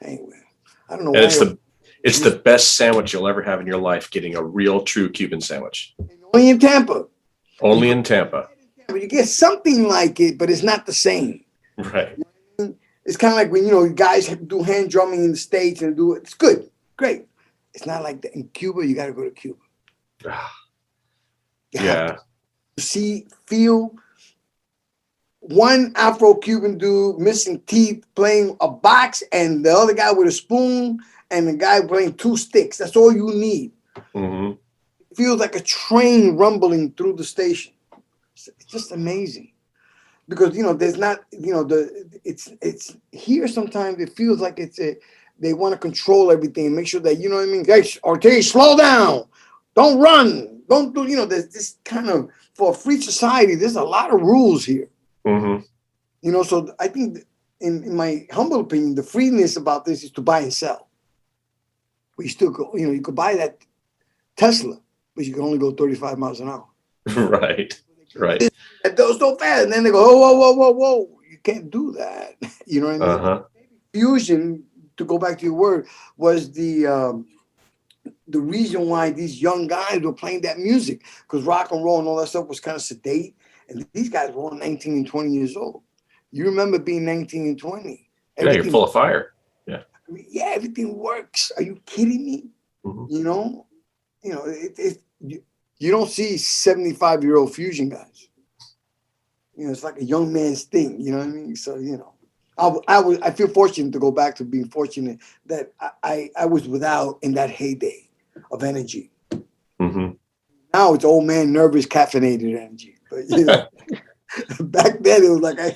Anyway, I don't know why. It's the best sandwich you'll ever have in your life, getting a real, true Cuban sandwich. Only in Tampa. Only in Tampa. You get something like it, but it's not the same. Right. It's kind of like when, guys do hand drumming in the States and do it. It's good. Great. It's not like that. In Cuba, you got to go to Cuba. Feel one Afro-Cuban dude missing teeth playing a box and the other guy with a spoon and the guy playing 2 sticks. That's all you need. It feels like a train rumbling through the station. It's just amazing. Because, there's not, it's here sometimes it feels like they want to control everything and make sure that, Hey, Ortiz, slow down. don't run, don't do, there's this kind of, for a free society, there's a lot of rules here. So I think in my humble opinion, the freeness about this is to buy and sell. We still go, you could buy that Tesla, but you can only go 35 miles an hour. Right. It goes so fast. And then they go, oh, whoa. You can't do that. You know what I mean? Fusion, to go back to your word, was the reason why these young guys were playing that music, because rock and roll and all that stuff was kind of sedate. And these guys were all 19 and 20 years old. You remember being 19 and 20. Yeah, you're full of fire. Yeah. Yeah, everything works. Are you kidding me? You don't see 75-year-old fusion guys. It's like a young man's thing. You know what I mean? So, I feel fortunate to go back to being fortunate that I was without in that heyday of energy. Now it's old man, nervous, caffeinated energy. But, back then it was like I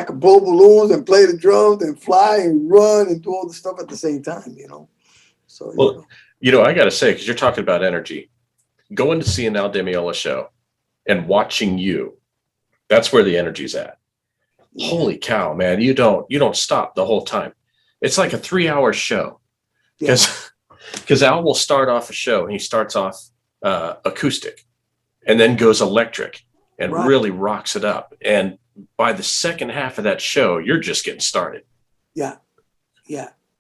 could blow balloons and play the drums and fly and run and do all the stuff at the same time, So, I got to say, because you're talking about energy, going to see an Al DiMeola show and watching you, that's where the energy's at. Holy cow, man. You don't stop the whole time. It's like a 3-hour show because Al will start off a show and he starts off acoustic and then goes electric and really rocks it up. And by the second half of that show, you're just getting started. Yeah.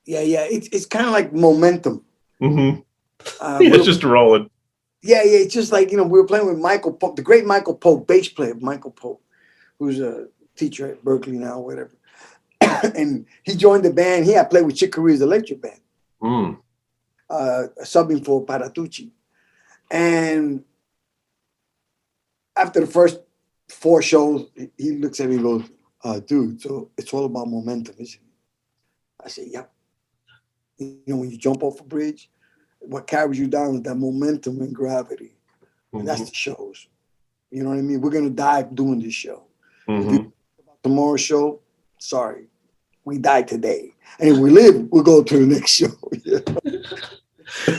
It's kind of like momentum. It's just rolling. Yeah. It's just like, we were playing with Michael Pope, the great Michael Pope, bass player, Michael Pope, who's a teacher at Berkeley now, whatever. And he joined the band. He had played with Chick Corea's electric band, subbing for Paratucci. And after the first 4 shows, he looks at me and goes, dude, so it's all about momentum, isn't it? I said, yep. When you jump off a bridge, what carries you down is that momentum and gravity. And that's the shows. You know what I mean? We're going to die doing this show. Tomorrow's show, sorry, we died today. And if we live, we'll go to the next show.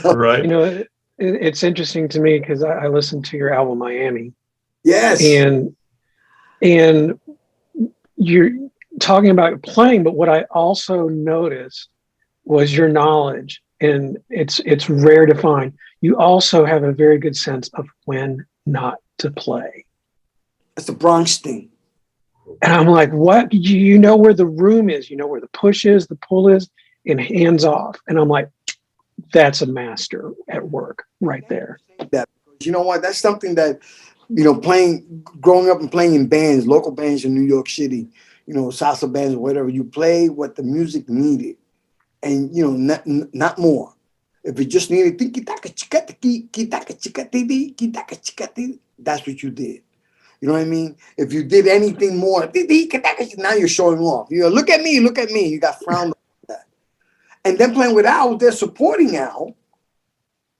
Right. It's interesting to me because I listened to your album, Miami. Yes. And you're talking about playing, but what I also noticed was your knowledge, and it's rare to find. You also have a very good sense of when not to play. That's the Bronx thing. And I'm like, what? You know where the room is, you know where the push is, the pull is, and hands off. And I'm like, that's a master at work right there. You know what? That's something that, growing up and playing in bands, local bands in New York City, salsa bands or whatever, you play what the music needed. And, not more. If it just needed, that's what you did. You know what I mean? If you did anything more, now you're showing off. Look at me. You got frowned on that. And then playing with Al, they're supporting Al.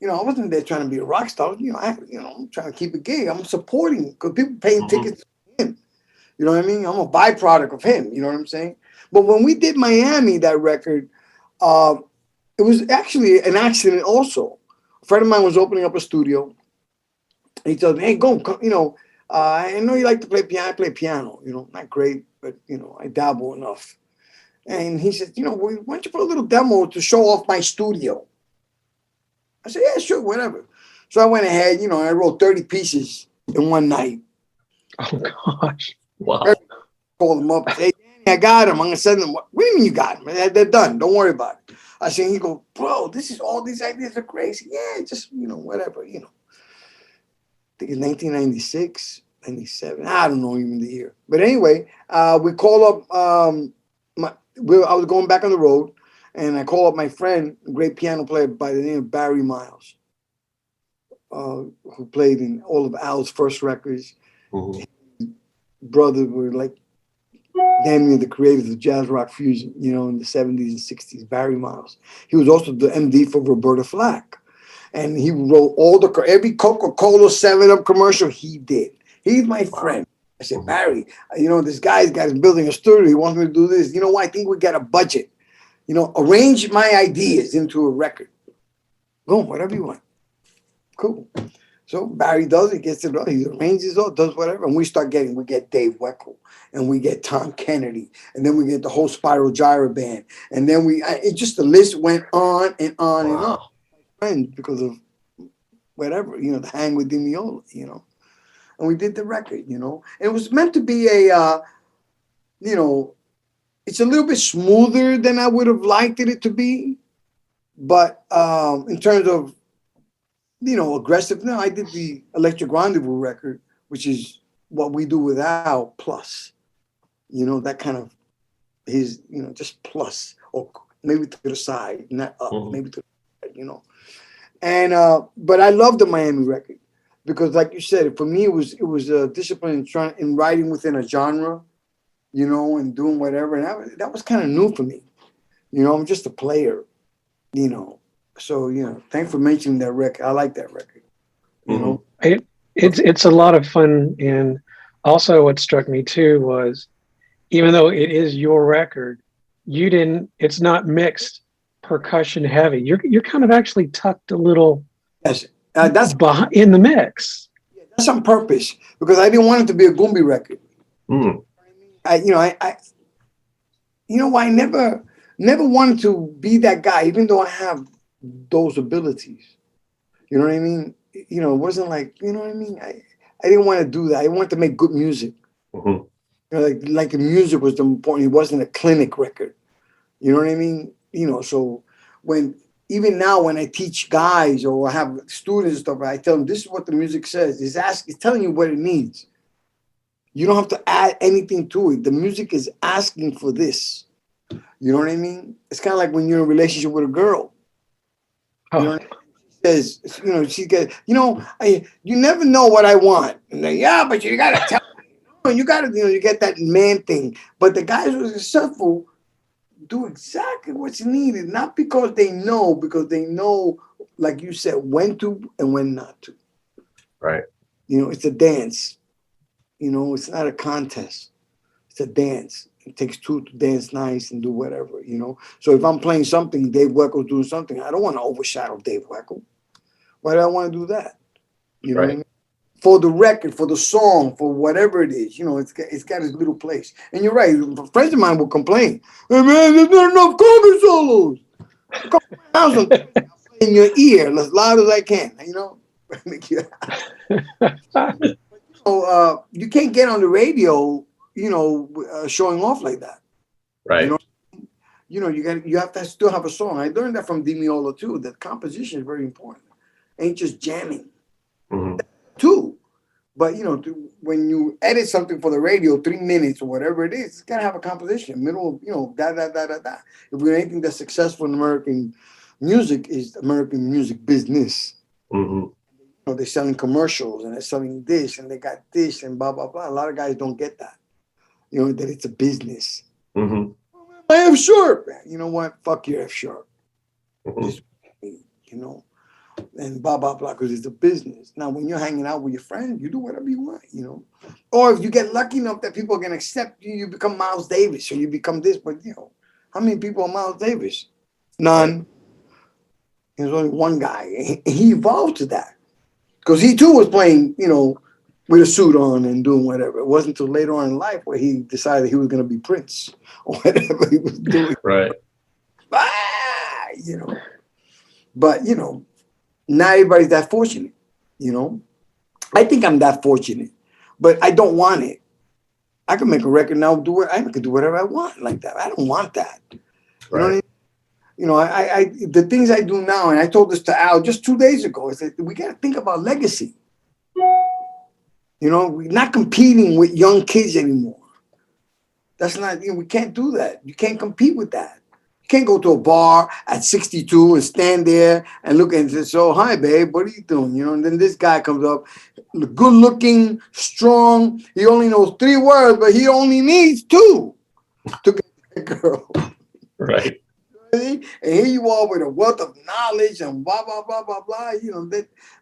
I wasn't there trying to be a rock star. I'm trying to keep a gig. I'm supporting because people paying tickets to him. You know what I mean? I'm a byproduct of him. You know what I'm saying? But when we did Miami, that record, it was actually an accident also. A friend of mine was opening up a studio. And he told me, hey, go, I know you like to play piano. I play piano, not great, but, I dabble enough. And he said, why don't you put a little demo to show off my studio? I said, yeah, sure, whatever. So I went ahead, I wrote 30 pieces in one night. Oh, gosh. Wow. Called them up. Hey, Danny, I got them. I'm going to send them. What do you mean you got them? They're done. Don't worry about it. I said, he go, bro, all these ideas are crazy. Yeah, just, whatever, I think it's 1996, 97. I don't know even the year. But anyway, we call up, I was going back on the road, and I call up my friend, a great piano player by the name of Barry Miles, who played in all of Al's first records. His brother were like damn near the creators of jazz rock fusion, in the 70s and 60s, Barry Miles. He was also the MD for Roberta Flack. And he wrote every Coca-Cola 7-Up commercial he did. He's my friend. I said, Barry, this guy's building a studio. He wants me to do this. You know what? I think we got a budget. Arrange my ideas into a record. Boom, whatever you want. Cool. So Barry does it, gets it all, he arranges it all, does whatever, and we get Dave Weckl, and we get Tom Kennedy, and then we get the whole Spiral Gyra band, and then it just the list went on and on and on. Friends, because of whatever, the hang with DiMeola, and we did the record, and it was meant to be a, it's a little bit smoother than I would have liked it to be, but in terms of aggressive. No, I did the Electric Rendezvous record, which is what we do without plus. That kind of his, just plus, or maybe to the side, not up, maybe to the side, And but I love the Miami record because, like you said, for me it was a discipline in writing within a genre, and doing whatever, and that was kind of new for me. I'm just a player, So thanks for mentioning that record. I like that record. It's a lot of fun, and also what struck me too was, even though it is your record, it's not mixed percussion heavy. You're kind of actually tucked a little. Yes, that's in the mix. That's on purpose because I didn't want it to be a Gumbi record. I never wanted to be that guy, even though I have those abilities. You know what I mean? It wasn't like, you know what I mean? I didn't want to do that. I wanted to make good music. Like the music was the important. It wasn't a clinic record. You know what I mean? So even now when I teach guys or have students and stuff, I tell them this is what the music says. It's telling you what it needs. You don't have to add anything to it. The music is asking for this. You know what I mean? It's kind of like when you're in a relationship with a girl. You know what I mean? She gets, you never know what I want. And then, yeah, but you gotta tell me. You gotta, you get that man thing. But the guys who are successful do exactly what's needed, not because they know, like you said, when to and when not to. Right. It's a dance. It's not a contest. It's a dance. It takes two to dance nice and do whatever, So if I'm playing something, Dave Weckl doing something, I don't want to overshadow Dave Weckl. Why do I want to do that? You know what I mean? For the record, for the song, for whatever it is, it's got its little place. And you're right. Friends of mine will complain. Hey man, there's not enough conga solos. I'll play in your ear as loud as I can. Make you happy. You can't get on the radio, showing off like that. Right. You have to still have a song. I learned that from DiMeola too. That composition is very important. Ain't just jamming. Too. But when you edit something for the radio, 3 minutes or whatever it is, it's gotta have a composition. Middle, da da da da da. If we're anything that's successful in American music is American music business. They're selling commercials and they're selling this and they got this and blah blah blah. A lot of guys don't get that. That it's a business. My F sharp. You know what? Fuck your F sharp. And blah blah blah, because it's a business. Now, when you're hanging out with your friends, you do whatever you want, Or if you get lucky enough that people can accept you, you become Miles Davis, or you become this. But how many people are Miles Davis? None. There's only one guy. He evolved to that because he too was playing, with a suit on and doing whatever. It wasn't until later on in life where he decided he was going to be Prince or whatever he was doing. Right. But not everybody's that fortunate, I think I'm that fortunate, but I don't want it. I can make a record now, I can do whatever I want like that. I don't want that. Right. You know what I mean? I the things I do now, and I told this to Al just 2 days ago, I said, we got to think about legacy. We're not competing with young kids anymore. That's not, we can't do that. You can't compete with that. Can't go to a bar at 62 and stand there and look and say, so, hi, babe, what are you doing? And then this guy comes up, good looking, strong. He only knows 3 words, but he only needs 2 to get a girl. Right. And here you are with a wealth of knowledge and blah, blah, blah, blah, blah.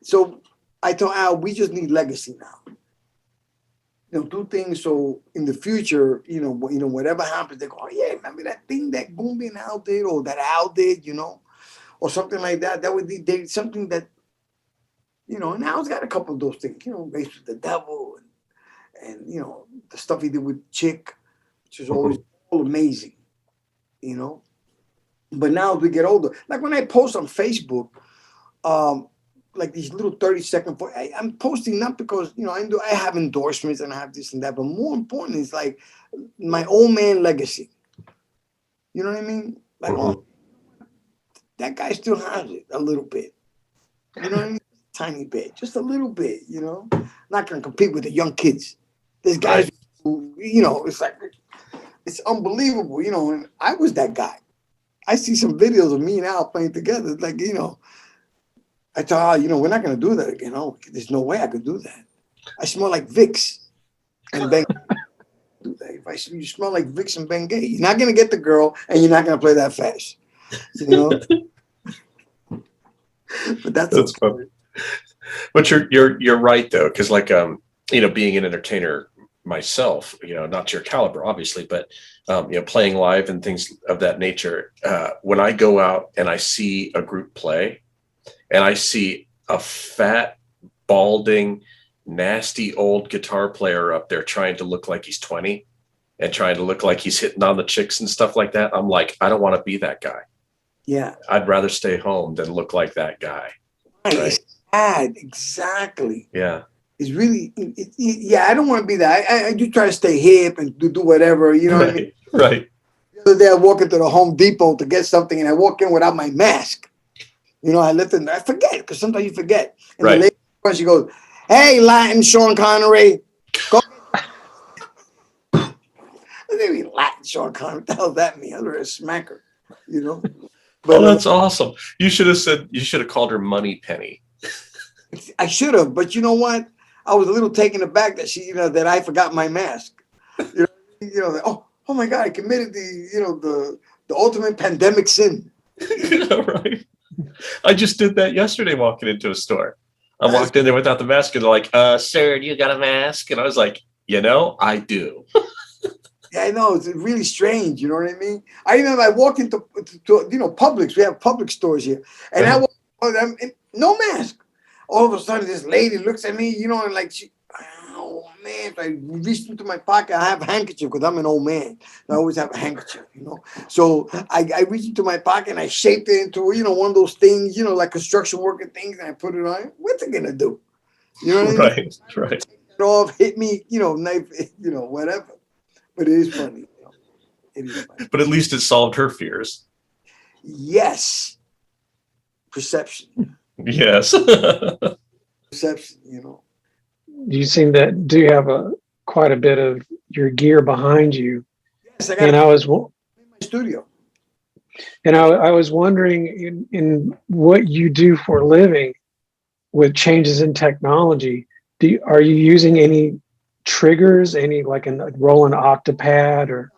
So I told Al, we just need legacy now. Do things so in the future, whatever happens, they go, oh yeah, remember that thing that Gumbi and Al did, or that Al did, or something like that. That would be something that You know, and Al's got a couple of those things. You know, Race with the Devil, and you know the stuff he did with Chick, which is always all amazing. You know, but now as we get older, like when I post on Facebook, like these little 30-second, I'm posting not because you know I have endorsements and I have this and that, but more important is like my old man legacy. You know what I mean? Like, oh, that guy still has it a little bit. You know what I mean? Tiny bit, just a little bit. You know, not gonna compete with the young kids. There's guys who, you know, it's like it's unbelievable. You know, and I was that guy. I see some videos of me and Al playing together. It's like, you know, I thought, oh, you know, we're not gonna do that again. Oh, there's no way I could do that. I smell like Vicks and Ben. If you smell like Vicks and Bengay, you're not gonna get the girl, and you're not gonna play that fast. You know. But that's okay. Funny. But you're right though, because like you know, being an entertainer myself, you know, not to your caliber obviously, but you know, playing live and things of that nature. When I go out and I see a group play, and I see a fat, balding, nasty old guitar player up there trying to look like he's 20 and trying to look like he's hitting on the chicks and stuff like that, I'm like, I don't want to be that guy. Yeah. I'd rather stay home than look like that guy. Right. It's sad. Exactly. Yeah. It's really, yeah, I don't want to be that. I do try to stay hip and do whatever, you know what I mean? Right. The other day I walk into the Home Depot to get something and I walk in without my mask. You know, I forget, because sometimes you forget. And the lady, she goes, hey, Latin Sean Connery. Go. What do you mean Latin Sean Connery? What the hell does that mean? I was a smacker, you know? But, that's awesome. You should have called her Money Penny. I should have, but you know what? I was a little taken aback that she, you know, that I forgot my mask. You know, like, oh my God, I committed the ultimate pandemic sin. Right. I just did that yesterday walking into a store. I walked in there without the mask and they're like, sir, do you got a mask? And I was like, you know, I do. Yeah, I know. It's really strange. You know what I mean? I remember I walked into you know, Publix. We have Publix stores here. And I walked, no mask. All of a sudden, this lady looks at me, you know, and like, oh, man. So I reached into my pocket. I have a handkerchief because I'm an old man. I always have a handkerchief, you know. So I reached into my pocket and I shaped it into, you know, one of those things, you know, like construction worker things, and I put it on. What's it going to do? You know what I mean? Right. Take it off, hit me, you know, knife, you know, whatever. But it is funny. You know? It is funny. But at least it solved her fears. Yes. Perception. Yes. Perception, you know. Do you seem that? Do you have quite a bit of your gear behind you? Yes, I got and I was in my studio. And I was wondering in what you do for a living with changes in technology. Are you using any triggers, any like a rolling octopad or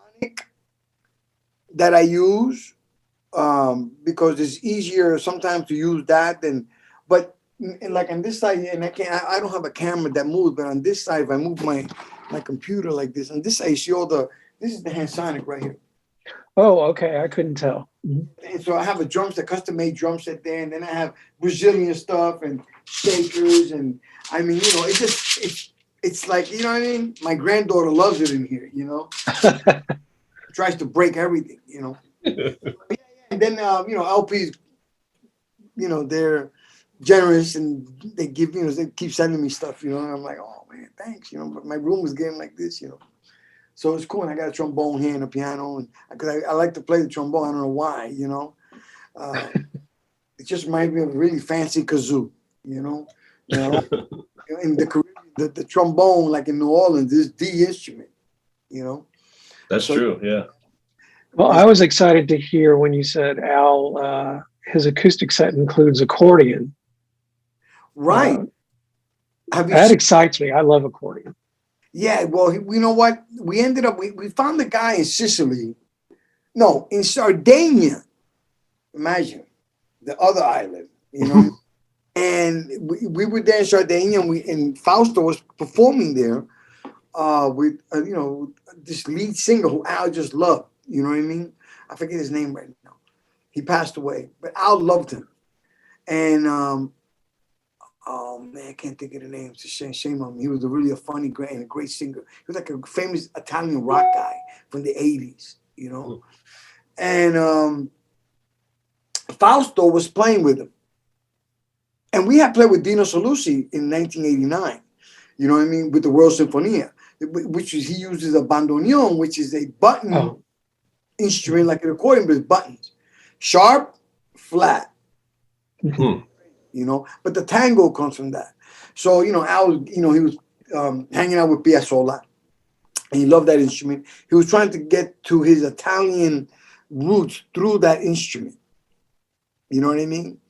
that I use because it's easier sometimes to use that than, but like on this side, and I don't have a camera that moves, but on this side, if I move my computer like this, on this side, you see this is the Hansonic right here. Oh, okay. I couldn't tell. And so I have a drum set, custom made drum set there, and then I have Brazilian stuff and shakers, and I mean, you know, it's like, you know what I mean? My granddaughter loves it in here, you know. Tries to break everything, you know. And then you know, LPs, you know, they're generous and they give, you know, they keep sending me stuff, you know, and I'm like, oh man, thanks, you know. But my room is getting like this, you know. So it's cool. And I got a trombone here and a piano, and because I like to play the trombone. I don't know why, you know. It just reminds me of a really fancy kazoo, you know. In the Caribbean, the trombone, like in New Orleans, is the instrument, you know. That's true, yeah. Well, I was excited to hear when you said Al, his acoustic set includes accordion. Right. That excites me. I love accordion. Yeah, well, you know what? We ended up, we found the guy in Sicily. No, in Sardinia. Imagine, the other island, you know. And we were there in Sardinia, and Fausto was performing there with, you know, this lead singer who Al just loved. You know what I mean? I forget his name right now. He passed away, but Al loved him. And oh man, I can't think of the name. It's a shame on me. He was really a funny guy and a great singer. He was like a famous Italian rock guy from the 80s, you know. And Fausto was playing with him. And we had played with Dino Solusi in 1989, you know what I mean, with the World Sinfonia, which is, he uses a bandoneon, which is a button instrument like an accordion, but it's buttons. Sharp, flat. You know, but the tango comes from that. So, you know, Al, you know, he was hanging out with Piazzolla and he loved that instrument. He was trying to get to his Italian roots through that instrument. You know what I mean?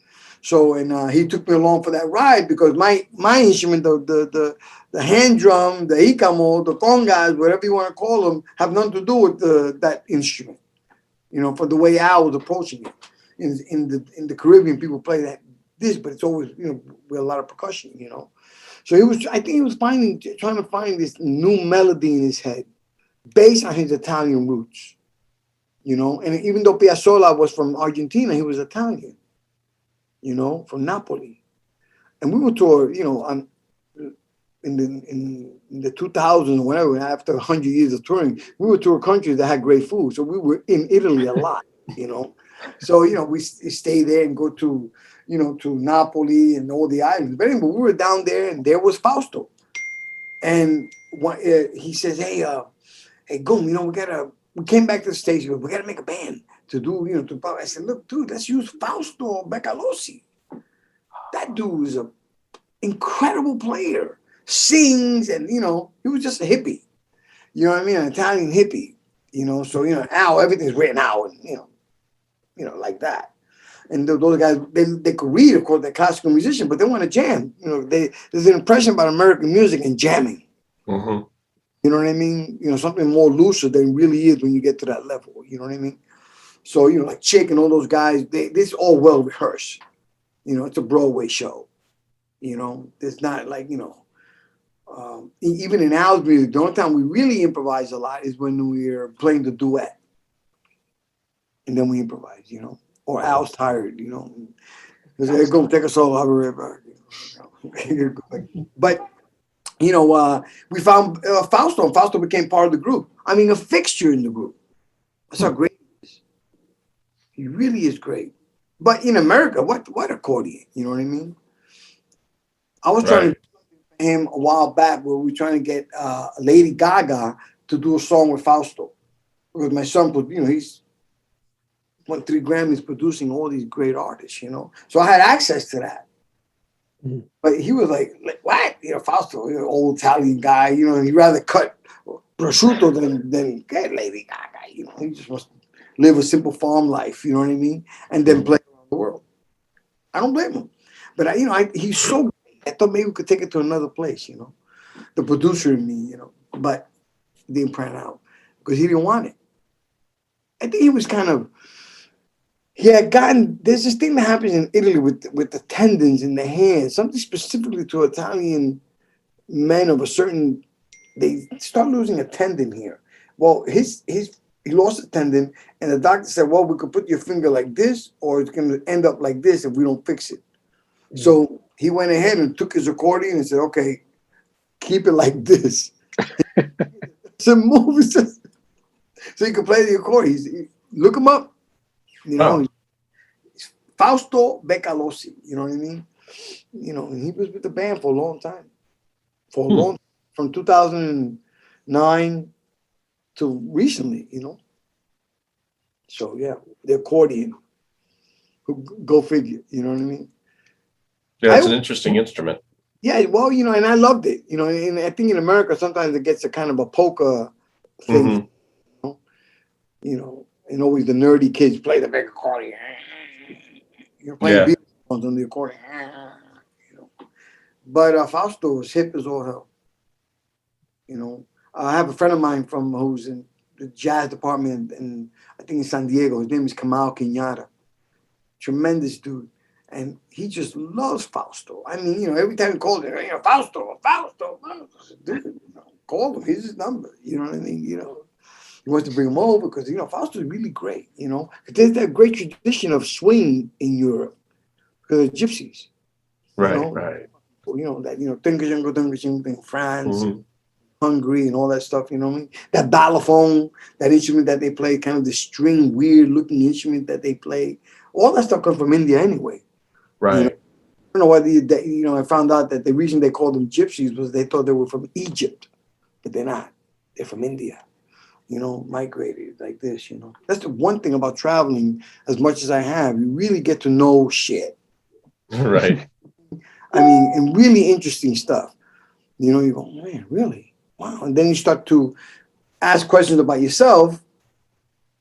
So, and he took me along for that ride because my instrument, the hand drum, the icamo, the congas, whatever you want to call them, have nothing to do with that instrument. You know, for the way Al was approaching it. In the Caribbean, people play this, but it's always, you know, with a lot of percussion. You know, so I think he was trying to find this new melody in his head, based on his Italian roots. You know, and even though Piazzolla was from Argentina, he was Italian. You know, from Napoli, and we would tour, you know, in the 2000s, whatever. After 100 years of touring, we would tour countries that had great food. So we were in Italy a lot, you know. So you know, we stay there and go to, you know, to Napoli and all the islands. But anyway, we were down there, and there was Fausto, and he says, "Hey, Gum, you know, we came back to the station. We got to make a band." To do, you know, I said, look, dude, let's use Fausto Becalosi. That dude is an incredible player, sings, and, you know, he was just a hippie. You know what I mean? An Italian hippie, you know. So, you know, Al, everything's written out, and, you know, like that. And those guys, they could read, of course, they're classical musicians, but they want to jam. You know, there's an impression about American music and jamming. Mm-hmm. You know what I mean? You know, something more looser than it really is when you get to that level. You know what I mean? So, you know, like Chick and all those guys, this all well rehearsed. You know, it's a Broadway show. You know, it's not like, you know, even in Al's music, the only time we really improvise a lot is when we're playing the duet. And then we improvise, you know, or Al's tired, you know. He's go take a solo, I'll be right back. But, you know, we found Fausto, and Fausto became part of the group. I mean, a fixture in the group. That's how great. He really is great. But in America, what accordion? You know what I mean? I was trying to get him a while back where we were trying to get Lady Gaga to do a song with Fausto. Because my son, you know, he's won 3 Grammys producing all these great artists, you know. So I had access to that. Mm-hmm. But he was like, what? You know, Fausto, you know, old Italian guy, you know, he'd rather cut prosciutto than get Lady Gaga. You know, he just wants to live a simple farm life, you know what I mean? And then play around the world. I don't blame him. But, you know, he's so great. I thought maybe we could take it to another place, you know? The producer in me, you know? But it didn't pan out because he didn't want it. I think he was kind of, he had gotten, there's this thing that happens in Italy with the tendons in the hands, something specifically to Italian men of a certain, they start losing a tendon here. Well, he lost a tendon, and the doctor said, well, we could put your finger like this, or it's going to end up like this if we don't fix it. Mm-hmm. So he went ahead and took his accordion and said, okay, keep it like this. So move it so he could play the accordion. Look him up. You know, Fausto Becalosi, you know what I mean? You know, and he was with the band for a long time. From 2009 to recently, you know. So yeah, the accordion. Go figure, you know what I mean? Yeah, it's an interesting instrument. Yeah, well, you know, and I loved it, you know, and I think in America sometimes it gets a kind of a polka thing, you know, and always the nerdy kids play the big accordion. You're playing Beatles on the accordion, you know. But Fausto was hip as all hell, you know. I have a friend of mine who's in the jazz department in I think in San Diego. His name is Kamal Quinata. Tremendous dude. And he just loves Fausto. I mean, you know, every time he calls him, you know, Fausto. Dude, you know, call him. Here's his number. You know what I mean? You know, he wants to bring him over because, you know, Fausto is really great, you know. There's that great tradition of swing in Europe because of gypsies. Right, you know? right. You know, that, you know, thing, France, Mhm. Hungary, and all that stuff, you know what I mean? That balafon, that instrument that they play, kind of the string, weird looking instrument that they play. All that stuff comes from India anyway. You know, Right. I don't know why you know, I found out that the reason they called them gypsies was they thought they were from Egypt, but they're not. They're from India, you know, migrated like this, you know. That's the one thing about traveling as much as I have. You really get to know shit. Right. I mean, and really interesting stuff. You know, you go, man, really? Wow. And then you start to ask questions about yourself,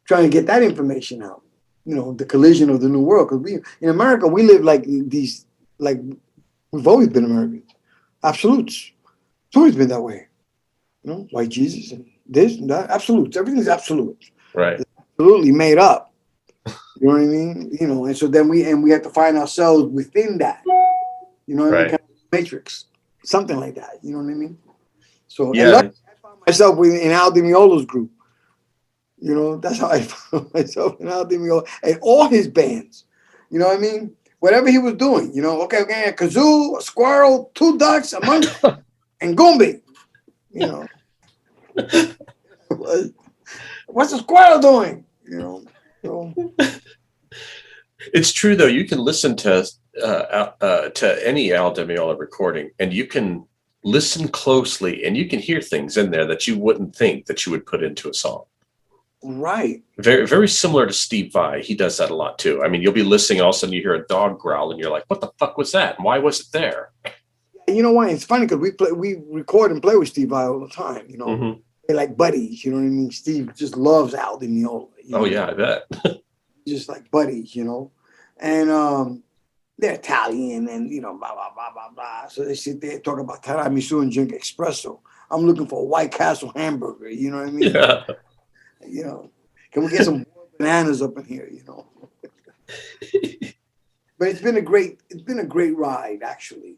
trying to get that information out. You know, the collision of the new world. Because we in America, we live like these, like we've always been Americans. Absolutes. It's always been that way. You know, white Jesus and this and that. Absolutes. Everything's absolute. Right. It's absolutely made up. You know what I mean? You know, and so then we have to find ourselves within that. You know what I mean? Right. Kind of matrix. Something like that. You know what I mean? So and Yeah. I found myself in Al DiMeola's group. You know, that's how I found myself in Al DiMeola and all his bands. You know what I mean? Whatever he was doing, you know, okay, a kazoo, a squirrel, two ducks, a monkey, and Gumbi. You know, what's a squirrel doing? You know, so It's true though. You can listen to any Al DiMeola recording, and you can listen closely, and you can hear things in there that you wouldn't think that you would put into a song. right. Very, very similar to Steve Vai. He does that a lot too. I mean, you'll be listening, all of a sudden you hear a dog growl, and you're like, "What the fuck was that? And why was it there?" You know why? It's funny because we record and play with Steve Vai all the time. You know, Hmm. they're like buddies. You know what I mean? Steve just loves Al DiMeola. You know? Oh yeah, I bet. Just like buddies, you know. And they're Italian and, you know, blah, blah, blah, blah, blah. So they sit there and talk about tiramisu and drink espresso. I'm looking for a White Castle hamburger, you know what I mean? Yeah. You know, can we get some bananas up in here, you know? But it's been a great ride, actually.